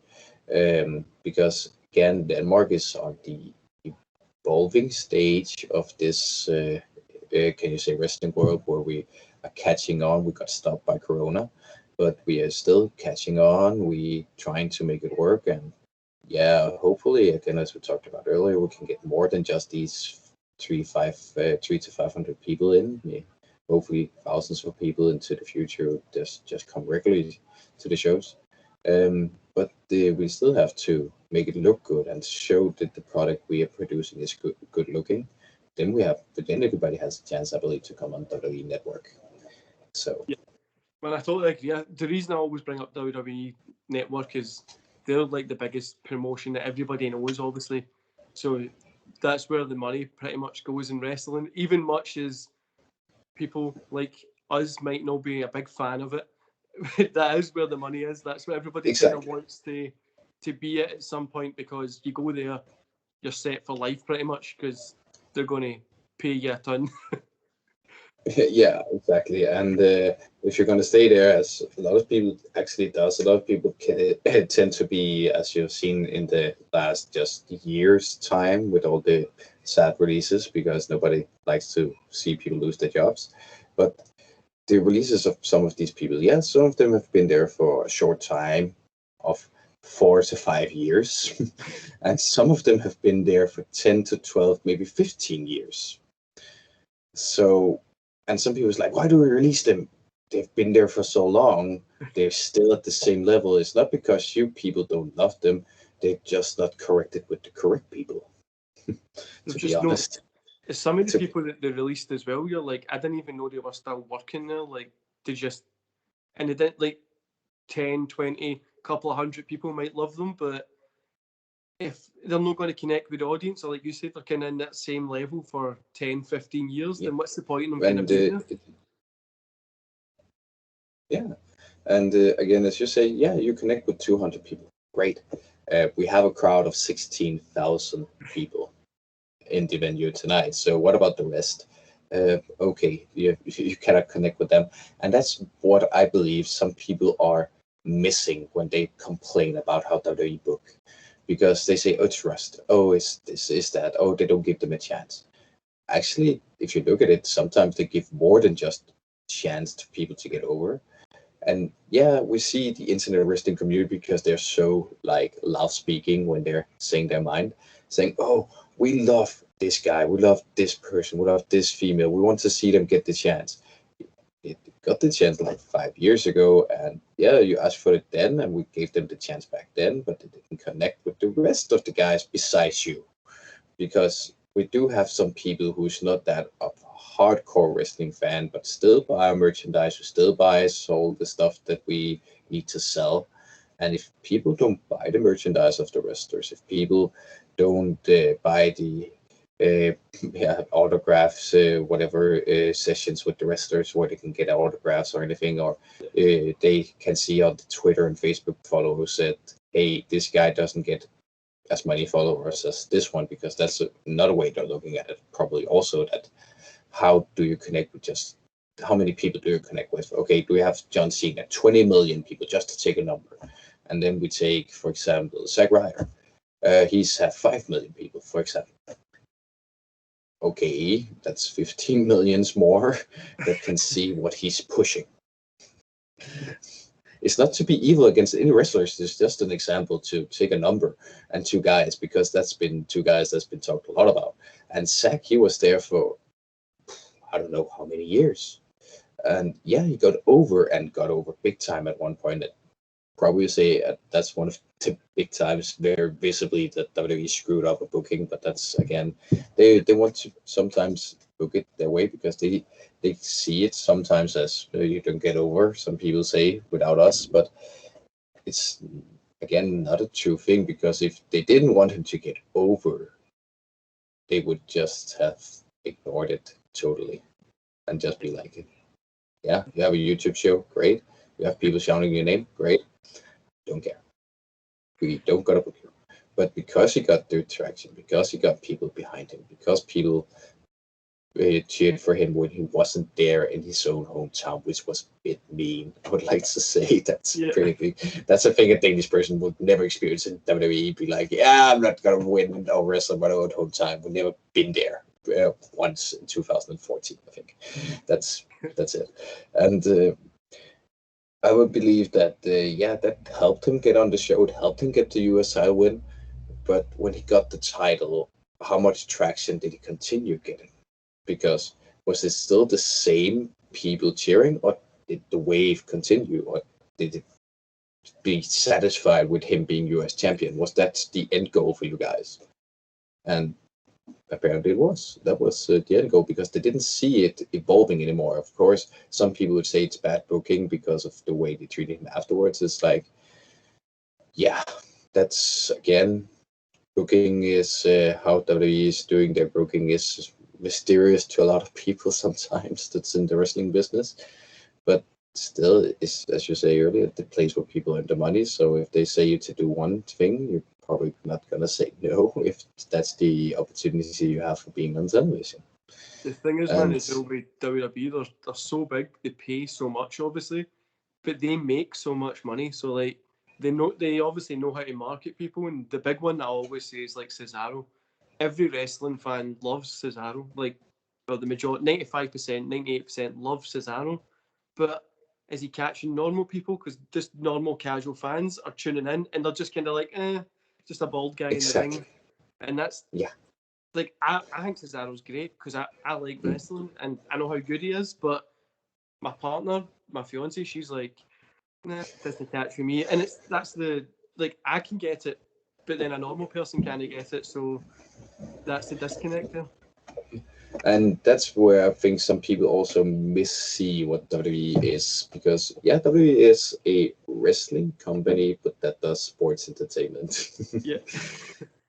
Because again, Denmark is on the evolving stage of this. Can you say wrestling world where we are catching on? We got stopped by Corona, but we are still catching on. We trying to make it work, and yeah, hopefully, again, as we talked about earlier, we can get more than just these 3 to 500 people in. Yeah, hopefully, thousands of people into the future just come regularly to the shows. But we still have to make it look good and show that the product we are producing is good looking. Then everybody has a chance, I believe, to come on WWE Network. So Yeah. Well, I totally agree. The reason I always bring up WWE Network is they're like the biggest promotion that everybody knows, obviously. So that's where the money pretty much goes in wrestling. Even much as people like us might not be a big fan of it, that is where the money is. That's where everybody kind of exactly. wants to be at some point, because you go there, you're set for life pretty much, because they're going to pay you a ton. Yeah, exactly. And if you're going to stay there, as a lot of people actually does, a lot of people tend to be, as you've seen in the last just year's time with all the sad releases, because nobody likes to see people lose their jobs. But the releases of some of these people, yeah, some of them have been there for a short time of 4 to 5 years, and some of them have been there for 10 to 12, maybe 15 years. So, and some people is like, why do we release them? They've been there for so long. They're still at the same level. It's not because you people don't love them. They're just not corrected with the correct people, There's to be just no. honest. Some of the To, people that they released as well, you're like, I didn't even know they were still working there. Like, they just, and they didn't like 10, 20, couple of hundred people might love them, but if they're not going to connect with the audience, or like you said, they're kind of in that same level for 10, 15 years, then what's the point in them kind of being there? Yeah. And again, as you say, yeah, you connect with 200 people. Great. We have a crowd of 16,000 people in the venue tonight. So what about the rest? Okay, you cannot connect with them. And that's what I believe some people are missing when they complain about how WWE book. Because they say, oh, it's rust. Oh, it's this, is that. Oh, they don't give them a chance. Actually, if you look at it, sometimes they give more than just chance to people to get over. And yeah, we see the internet wrestling community because they're so like loud speaking when they're saying their mind, saying, "Oh, we love this guy, we love this person, we love this female. We want to see them get the chance." It got the chance like 5 years ago, and yeah, you asked for it then, and we gave them the chance back then, but they didn't connect with the rest of the guys besides you, because we do have some people who's not that of hardcore wrestling fan, but still buy our merchandise, who still buys all the stuff that we need to sell. And if people don't buy the merchandise of the wrestlers, if people don't buy the autographs, whatever sessions with the wrestlers where they can get autographs or anything, or they can see on the Twitter and Facebook followers that, hey, this guy doesn't get as many followers as this one, because that's another way they're looking at it. Probably also that, how do you connect with just, how many people do you connect with? Okay, do we have John Cena, 20 million people, just to take a number. And then we take, for example, Zack Ryder. He's had 5 million people, for example. Okay, that's 15 millions more that can see what he's pushing. It's not to be evil against any wrestlers. It's just an example to take a number and two guys, because that's been two guys that's been talked a lot about. And Zack, he was there for, I don't know how many years. And yeah, he got over big time at one point. That probably say that's one of the big times very visibly that WWE screwed up a booking. But that's, again, they want to sometimes book it their way because they see it sometimes as you don't get over. Some people say without us, but it's again not a true thing, because if they didn't want him to get over, they would just have ignored it totally and just be like, yeah, you have a YouTube show, great. You have people shouting your name, great. Don't care. We don't got to book you. But because he got the traction, because he got people behind him, because people cheered for him when he wasn't there in his own hometown, which was a bit mean. I would like to say that's pretty big. That's a thing a Danish person would never experience in WWE. Be like, yeah, I'm not gonna win or wrestle in my own hometown. We've never been there. Once in 2014, I think. That's it. And I would believe that that helped him get on the show. It helped him get the US title win. But when he got the title, how much traction did he continue getting? Because was it still the same people cheering, or did the wave continue, or did it be satisfied with him being US champion? Was that the end goal for you guys? And apparently it was. That was the end goal, because they didn't see it evolving anymore. Of course, some people would say it's bad booking because of the way they treated him afterwards. It's like, yeah, that's, again, booking is how WWE is doing their booking is mysterious to a lot of people sometimes that's in the wrestling business. But still, it's, as you say earlier, the place where people earn the money. So if they say you to do one thing, you're probably not going to say no if that's the opportunity you have for being on television. The thing is, man, is with WWE, they're so big, they pay so much, obviously, but they make so much money. So, like, they obviously know how to market people. And the big one I always say is like Cesaro. Every wrestling fan loves Cesaro. Like, well, the majority, 95%, 98% love Cesaro. But is he catching normal people? Because just normal casual fans are tuning in and they're just kind of like, just a bald guy in the ring. And that's, like, I think Cesaro's great because I like wrestling and I know how good he is. But my partner, my fiance, she's like, nah, doesn't catch for me. And that's the, like, I can get it, but then a normal person can't get it. So that's the disconnect there. And that's where I think some people also see what WWE is, because WWE is a wrestling company, but that does sports entertainment. Yeah.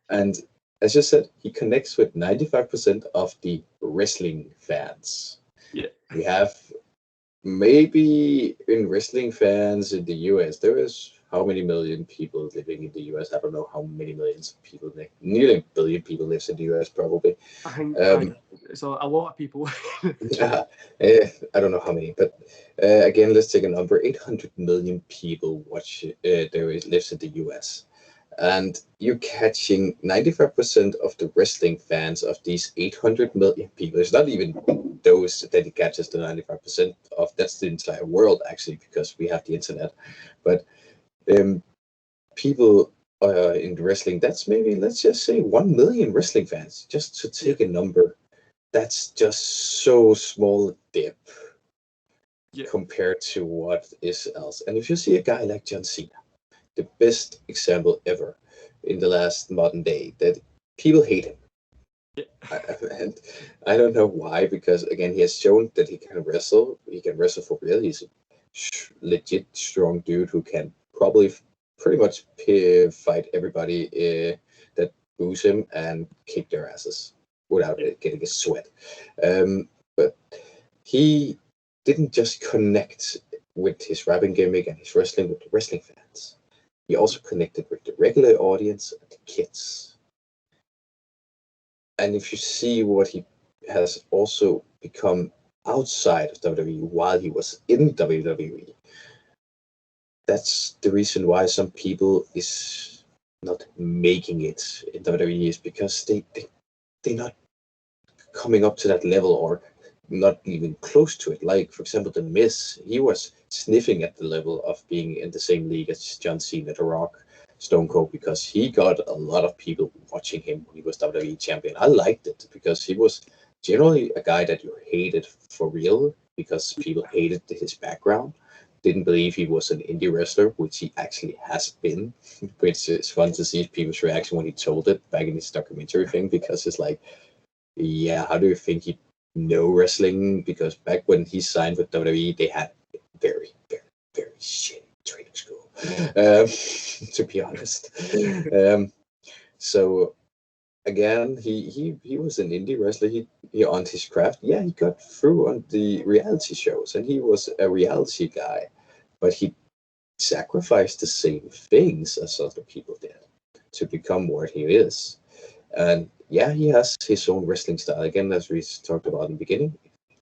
And as you said, he connects with 95% of the wrestling fans. Yeah. We have maybe in wrestling fans in the US, there is how many million people living in the US? I don't know how many millions of people, nearly a billion people lives in the US probably. I think Um, it's a lot of people. I don't know how many, but again, let's take a number. 800 million people lives in the US. And you're catching 95% of the wrestling fans of these 800 million people. It's not even those that he catches the 95% of. That's the entire world, actually, because we have the internet. But um, people in wrestling, that's maybe, let's just say 1 million wrestling fans, just to take Yeah. a number. That's just so small dip Yeah. compared to what is else. And if you see a guy like John Cena, the best example ever in the last modern day, that people hate him. Yeah. And I don't know why, because again, he has shown that he can wrestle. He can wrestle for real. He's a legit strong dude who can probably pretty much fight everybody that boos him and kick their asses without Yeah. getting a sweat. But he didn't just connect with his rapping gimmick and his wrestling with the wrestling fans. He also connected with the regular audience and the kids. And if you see what he has also become outside of WWE while he was in WWE, that's the reason why some people is not making it in WWE, is because they're not coming up to that level, or not even close to it. Like, for example, The Miz, he was sniffing at the level of being in the same league as John Cena, The Rock, Stone Cold, because he got a lot of people watching him when he was WWE champion. I liked it because he was generally a guy that you hated for real, because people hated his background, didn't believe he was an indie wrestler, which he actually has been, which is fun to see people's reaction when he told it back in his documentary thing, because it's like, yeah, how do you think he know wrestling? Because back when he signed with WWE, they had very, very, very shitty training school, to be honest. So again, he was an indie wrestler. He earned his craft. Yeah, he got through on the reality shows, and he was a reality guy, but he sacrificed the same things as other people did to become what he is. And yeah, he has his own wrestling style. Again, as we talked about in the beginning,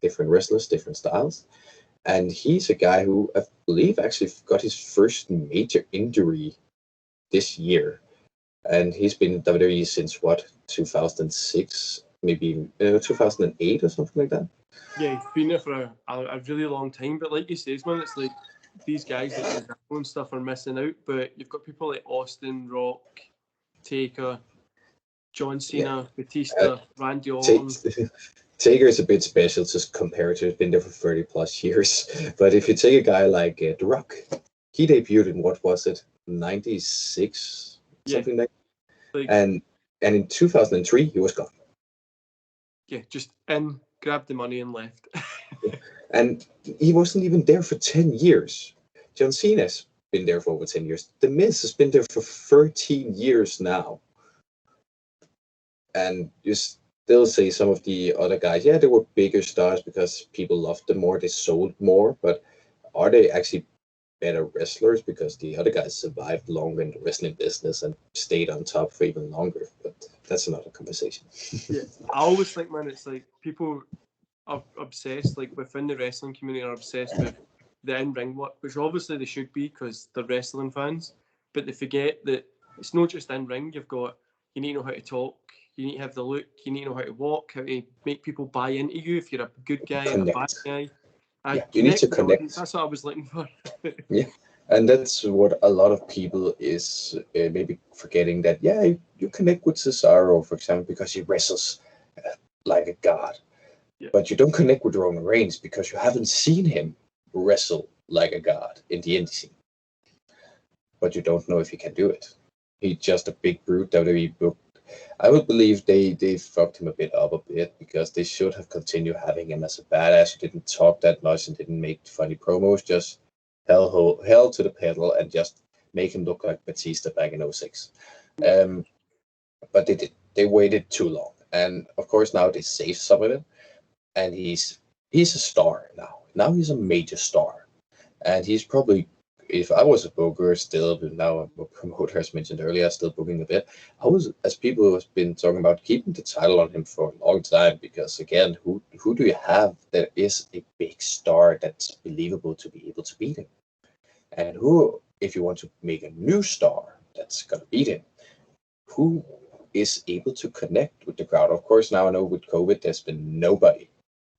different wrestlers, different styles. And he's a guy who I believe actually got his first major injury this year. And he's been in WWE since what, 2006, maybe 2008 or something like that. Yeah, he's been there for a really long time. But like you says, man, it's like these guys that do their own stuff are missing out. But you've got people like Austin, Rock, Taker, John Yeah. Cena, Batista, Randy Ta- Orton. Taker is a bit special to compare to. He's been there for 30 plus years. But if you take a guy like The Rock, he debuted in what was it, 96, Yeah, something like like that. And in 2003, he was gone. yeah, just in, grabbed the money and left. And he wasn't even there for 10 years. John Cena's been there for over 10 years. The Miz has been there for 13 years now. And you still say some of the other guys, yeah, they were bigger stars because people loved them more, they sold more, but are they actually better wrestlers because the other guys survived longer in the wrestling business and stayed on top for even longer? But that's another conversation. Yeah, I always think, man, it's like people are obsessed, like within the wrestling community, are obsessed with the in-ring work, which obviously they should be because they're wrestling fans. But they forget that it's not just in-ring. You need to know how to talk. You need to have the look. You need to know how to walk. How to make people buy into you. If you're a good guy or a bad Connect. guy, I Yeah, you need connect to with the audience. connect. That's what I was looking for. Yeah, and that's what a lot of people is maybe forgetting, that yeah, you connect with Cesaro, for example, because he wrestles like a god, Yeah, but you don't connect with Roman Reigns because you haven't seen him wrestle like a god in the indie scene. But you don't know if he can do it. He's just a big brute that he booked I would believe they fucked him a bit because they should have continued having him as a badass who didn't talk that much and didn't make funny promos. Just hell to the pedal and just make him look like Batista back in '06. But they did. They waited too long, and of course now they saved some of it, and he's a star now. Now he's a major star, and he's probably, if I was a booker still, but now I'm a promoter, as mentioned earlier, still booking a bit. I was, as people have been talking about, keeping the title on him for a long time because, again, who do you have that is a big star that's believable to be able to beat him? And who, if you want to make a new star that's gonna beat him, who is able to connect with the crowd? Of course, now I know with COVID, there's been nobody.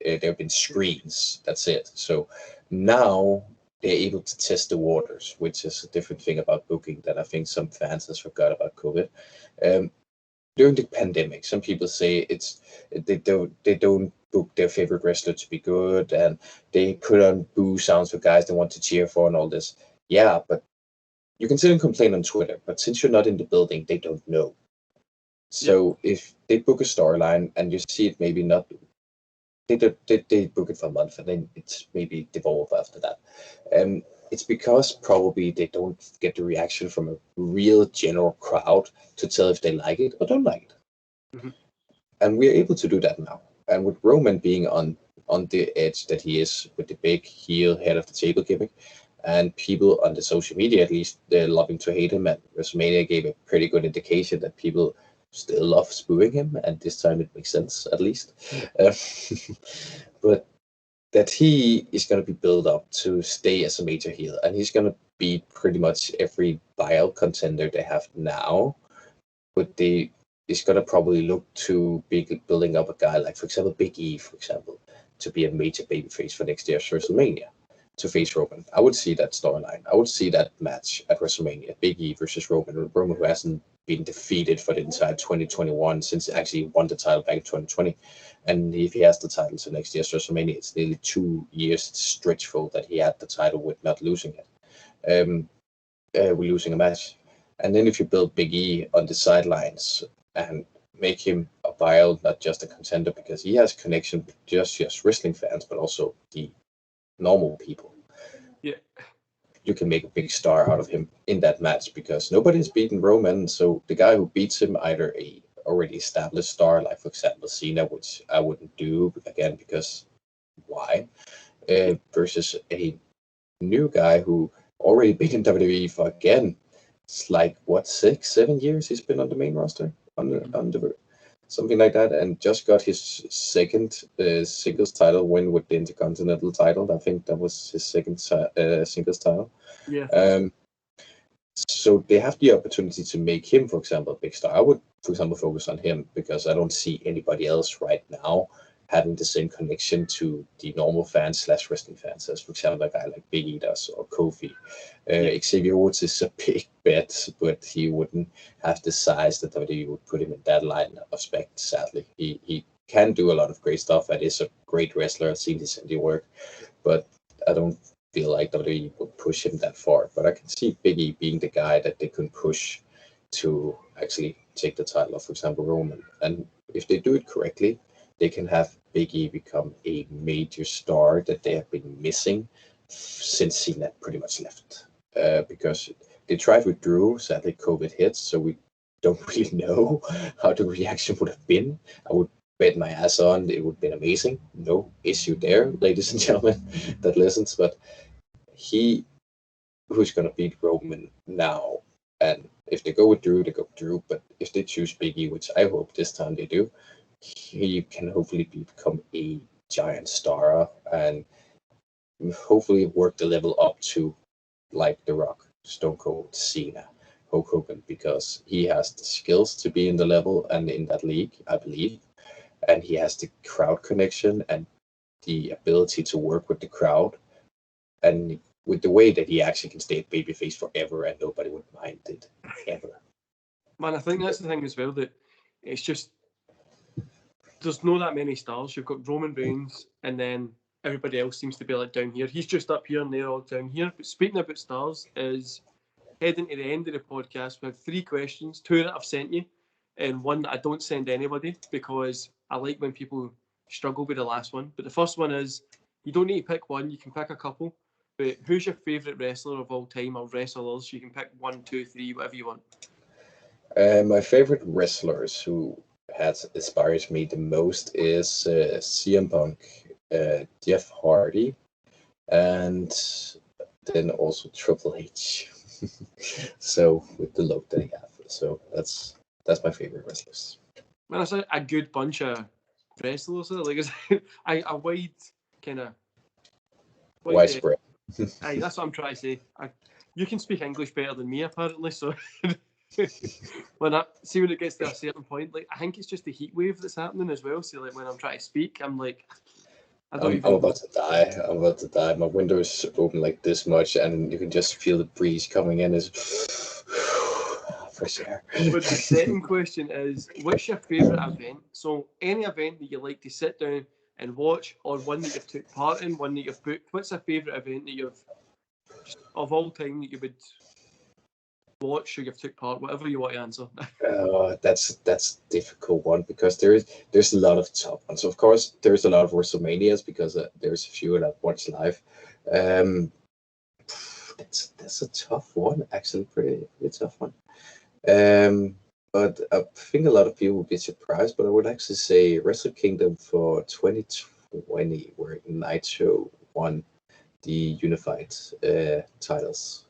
There have been screens. That's it. So now they're able to test the waters, which is a different thing about booking that I think some fans has forgot about COVID. During the pandemic, some people say they don't book their favorite wrestler to be good, and they put on boo sounds for guys they want to cheer for and all this. Yeah, but you can sit and complain on Twitter, but since you're not in the building, they don't know. So if they book a storyline and you see it maybe not, they book it for a month and then it's maybe devolve after that. It's because probably they don't get the reaction from a real general crowd to tell if they like it or don't like it. Mm-hmm. And we're able to do that now. And with Roman being on the edge that he is with the big heel head of the table gimmick, and people on the social media, at least, they're loving to hate him. And WrestleMania gave a pretty good indication that people still love spooing him, and this time it makes sense, at least. But that he is going to be built up to stay as a major heel, and he's going to beat pretty much every buyout contender they have now. But they is going to probably look to be building up a guy like, for example, Big E, for example, to be a major babyface for next year's WrestleMania, to face Roman. I would see that storyline. I would see that match at WrestleMania, Big E versus Roman. Roman, who hasn't been defeated for the entire 2021 since he actually won the title back in 2020. And if he has the title to next year's WrestleMania, it's nearly 2 years stretchful that he had the title with not losing it. We're losing a match. And then if you build Big E on the sidelines and make him a buyout, not just a contender, because he has connection with just wrestling fans, but also the normal people. Yeah. You can make a big star out of him in that match because nobody's beaten Roman. So the guy who beats him, either a already established star, like for example Cena, which I wouldn't do again because why? Versus a new guy who already been in WWE for again. It's like what 6-7 years he's been on the main roster on the something like that, and just got his second singles title win with the Intercontinental title. I think that was his second singles title. Yeah. So they have the opportunity to make him, for example, a big star. I would, for example, focus on him because I don't see anybody else right now having the same connection to the normal fans / wrestling fans as, for example, a guy like Big E does or Kofi. Xavier Woods is a big bet, but he wouldn't have the size that WWE would put him in that line of spec, sadly. He can do a lot of great stuff and is a great wrestler. I've seen his indie work, but I don't feel like WWE would push him that far. But I can see Big E being the guy that they can push to actually take the title of, for example, Roman. And if they do it correctly, they can have Big E become a major star that they have been missing since Cena pretty much left. Because they tried with Drew, sadly COVID hit, so we don't really know how the reaction would have been. I would bet my ass on it would have been amazing. No issue there, ladies and gentlemen that listens. But who's going to beat Roman now? And if they go with Drew, they go with Drew. But if they choose Big E, which I hope this time they do, he can hopefully become a giant star and hopefully work the level up to like The Rock, Stone Cold, Cena, Hulk Hogan, because he has the skills to be in the level and in that league, I believe. And he has the crowd connection and the ability to work with the crowd. And with the way that he actually can stay a babyface forever and nobody would mind it, ever. Man, I think that's the thing as well, that it's just, there's not that many stars. You've got Roman Reigns, and then everybody else seems to be like down here. He's just up here and they're all down here. But speaking about stars, is heading to the end of the podcast, we have 3 questions, 2 that I've sent you. and one that I don't send anybody because I like when people struggle with the last one. But the first one is, you don't need to pick one, you can pick a couple. But who's your favourite wrestler of all time, or wrestlers? You can pick 1, 2, 3, whatever you want. My favorite wrestlers who has inspired me the most is CM Punk, Jeff Hardy, and then also Triple H. So with the look that he have, so that's my favorite wrestlers. Man, it's a good bunch of wrestlers. Like it's a wide kind of Widespread. Aye, that's what I'm trying to say. You can speak English better than me, apparently. So when it gets to a certain point, like I think it's just the heat wave that's happening as well. So like when I'm trying to speak, I'm like, I'm about to die. I'm about to die. My window is open like this much, and you can just feel the breeze coming in. Is fresh air. But the second question is, what's your favourite event? So any event that you like to sit down and watch, or one that you've took part in, one that you've booked. What's a favourite event that you've of all time that you would watch or you've took part? Whatever you want to answer. That's a difficult one because there's a lot of top ones. Of course, there's a lot of WrestleManias because there's a few that I watch live. That's a tough one, actually, pretty tough one. But I think a lot of people will be surprised, but I would actually say Wrestle Kingdom for 2020, where Nitro won the unified titles.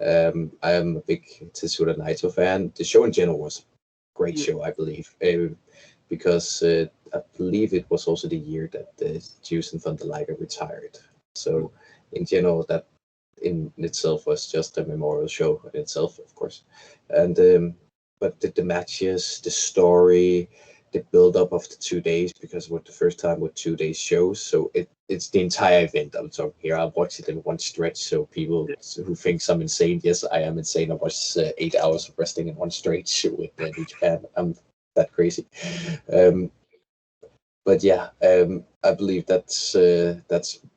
I am a big Tetsuya Naito fan. The show in general was a great show, I believe, because I believe it was also the year that Juice and Thunder Liger retired. So in general, that in itself was just a memorial show in itself, of course. And but the matches, the story, the build up of the 2 days, because it was the first time with 2 days shows. So it's the entire event I'm talking here. I watched it in one stretch. So people who think I'm insane, yes, I am insane. I watched 8 hours of wrestling in one stretch with New Japan. I'm that crazy. But yeah, I believe that's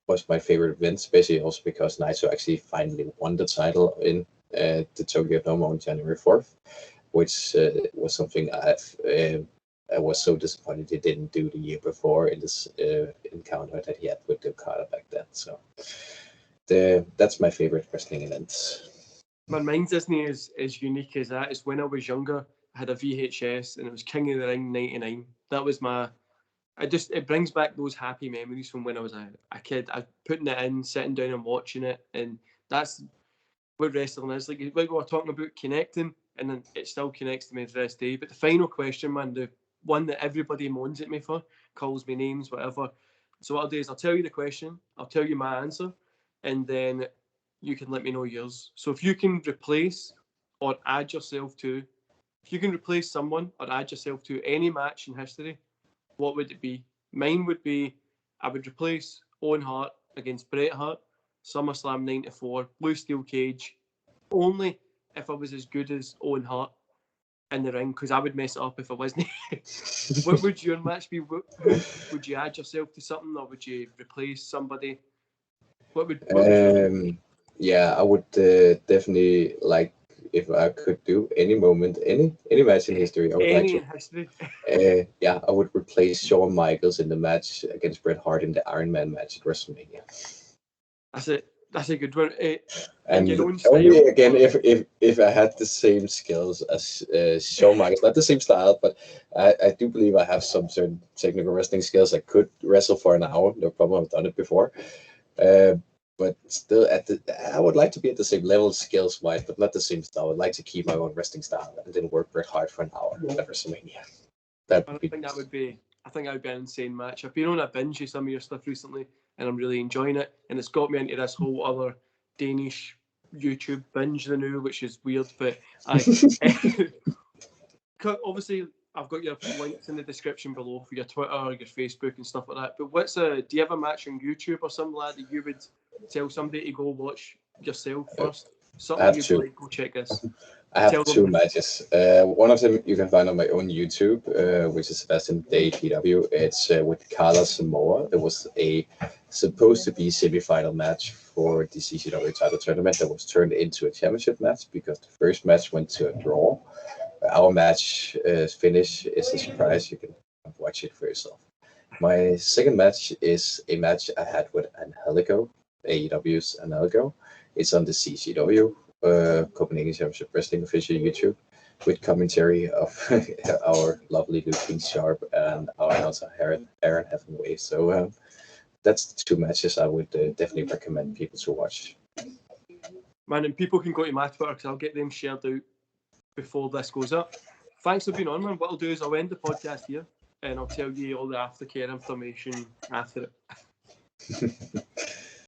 was my favorite event, especially also because Naito actually finally won the title in the Tokyo Dome on January 4th, which was something I was so disappointed he didn't do the year before in this encounter that he had with the Okada back then. So that's my favorite wrestling event. My mind isn't as unique as that. It's when I was younger, I had a VHS and it was King of the Ring 99. That was my... it brings back those happy memories from when I was a kid. I putting it in, sitting down and watching it, and that's what wrestling is. Like we were talking about connecting, and then it still connects to me to this day. But the final question, man, the one that everybody moans at me for, calls me names, whatever. So what I'll do is I'll tell you the question, I'll tell you my answer, and then you can let me know yours. So if you can replace or add yourself to, if you can replace someone or add yourself to any match in history, what would it be? Mine would be, I would replace Owen Hart against Bret Hart, SummerSlam 94, Blue Steel Cage, only if I was as good as Owen Hart in the ring, because I would mess it up if I wasn't. What would your match be? Would you add yourself to something, or would you replace somebody? What would yeah, I would definitely like, if I could do any moment, any match in history, I would like to. In history. Yeah, I would replace Shawn Michaels in the match against Bret Hart in the Iron Man match at WrestleMania. That's a good one. And only again, if I had the same skills as Shawn Michaels, not the same style, but I do believe I have some certain technical wrestling skills. I could wrestle for an hour, no problem. I've done it before. But still, I would like to be at the same level skills-wise, but not the same style. I would like to keep my own wrestling style and then work Bret Hart for an hour at WrestleMania. I think that would be an insane match. I've been on a binge of some of your stuff recently, and I'm really enjoying it. And it's got me into this whole other Danish YouTube binge the new, which is weird. But obviously, I've got your links in the description below for your Twitter, your Facebook, and stuff like that. But do you have a match on YouTube or something like that you would tell somebody to go watch yourself first? Something you'd like, go check this. I have two matches. One of them you can find on my own YouTube, which is Sebastian Day PW. It's with Carlos Samoa. There was supposed to be semi-final match for the CCW title tournament that was turned into a championship match because the first match went to a draw. our match finish is a surprise. You can watch it for yourself. My second match is a match I had with Angelico, AEW's Angelico. It's on the CCW, Copenhagen Championship Wrestling official YouTube, with commentary of our lovely Luke Sharp and our announcer Aaron Heffenway. So that's the two matches I would definitely recommend people to watch. Man, and people can go to my Twitter because I'll get them shared out before this goes up. Thanks for being on, man. What I'll do is I'll end the podcast here and I'll tell you all the aftercare information after it.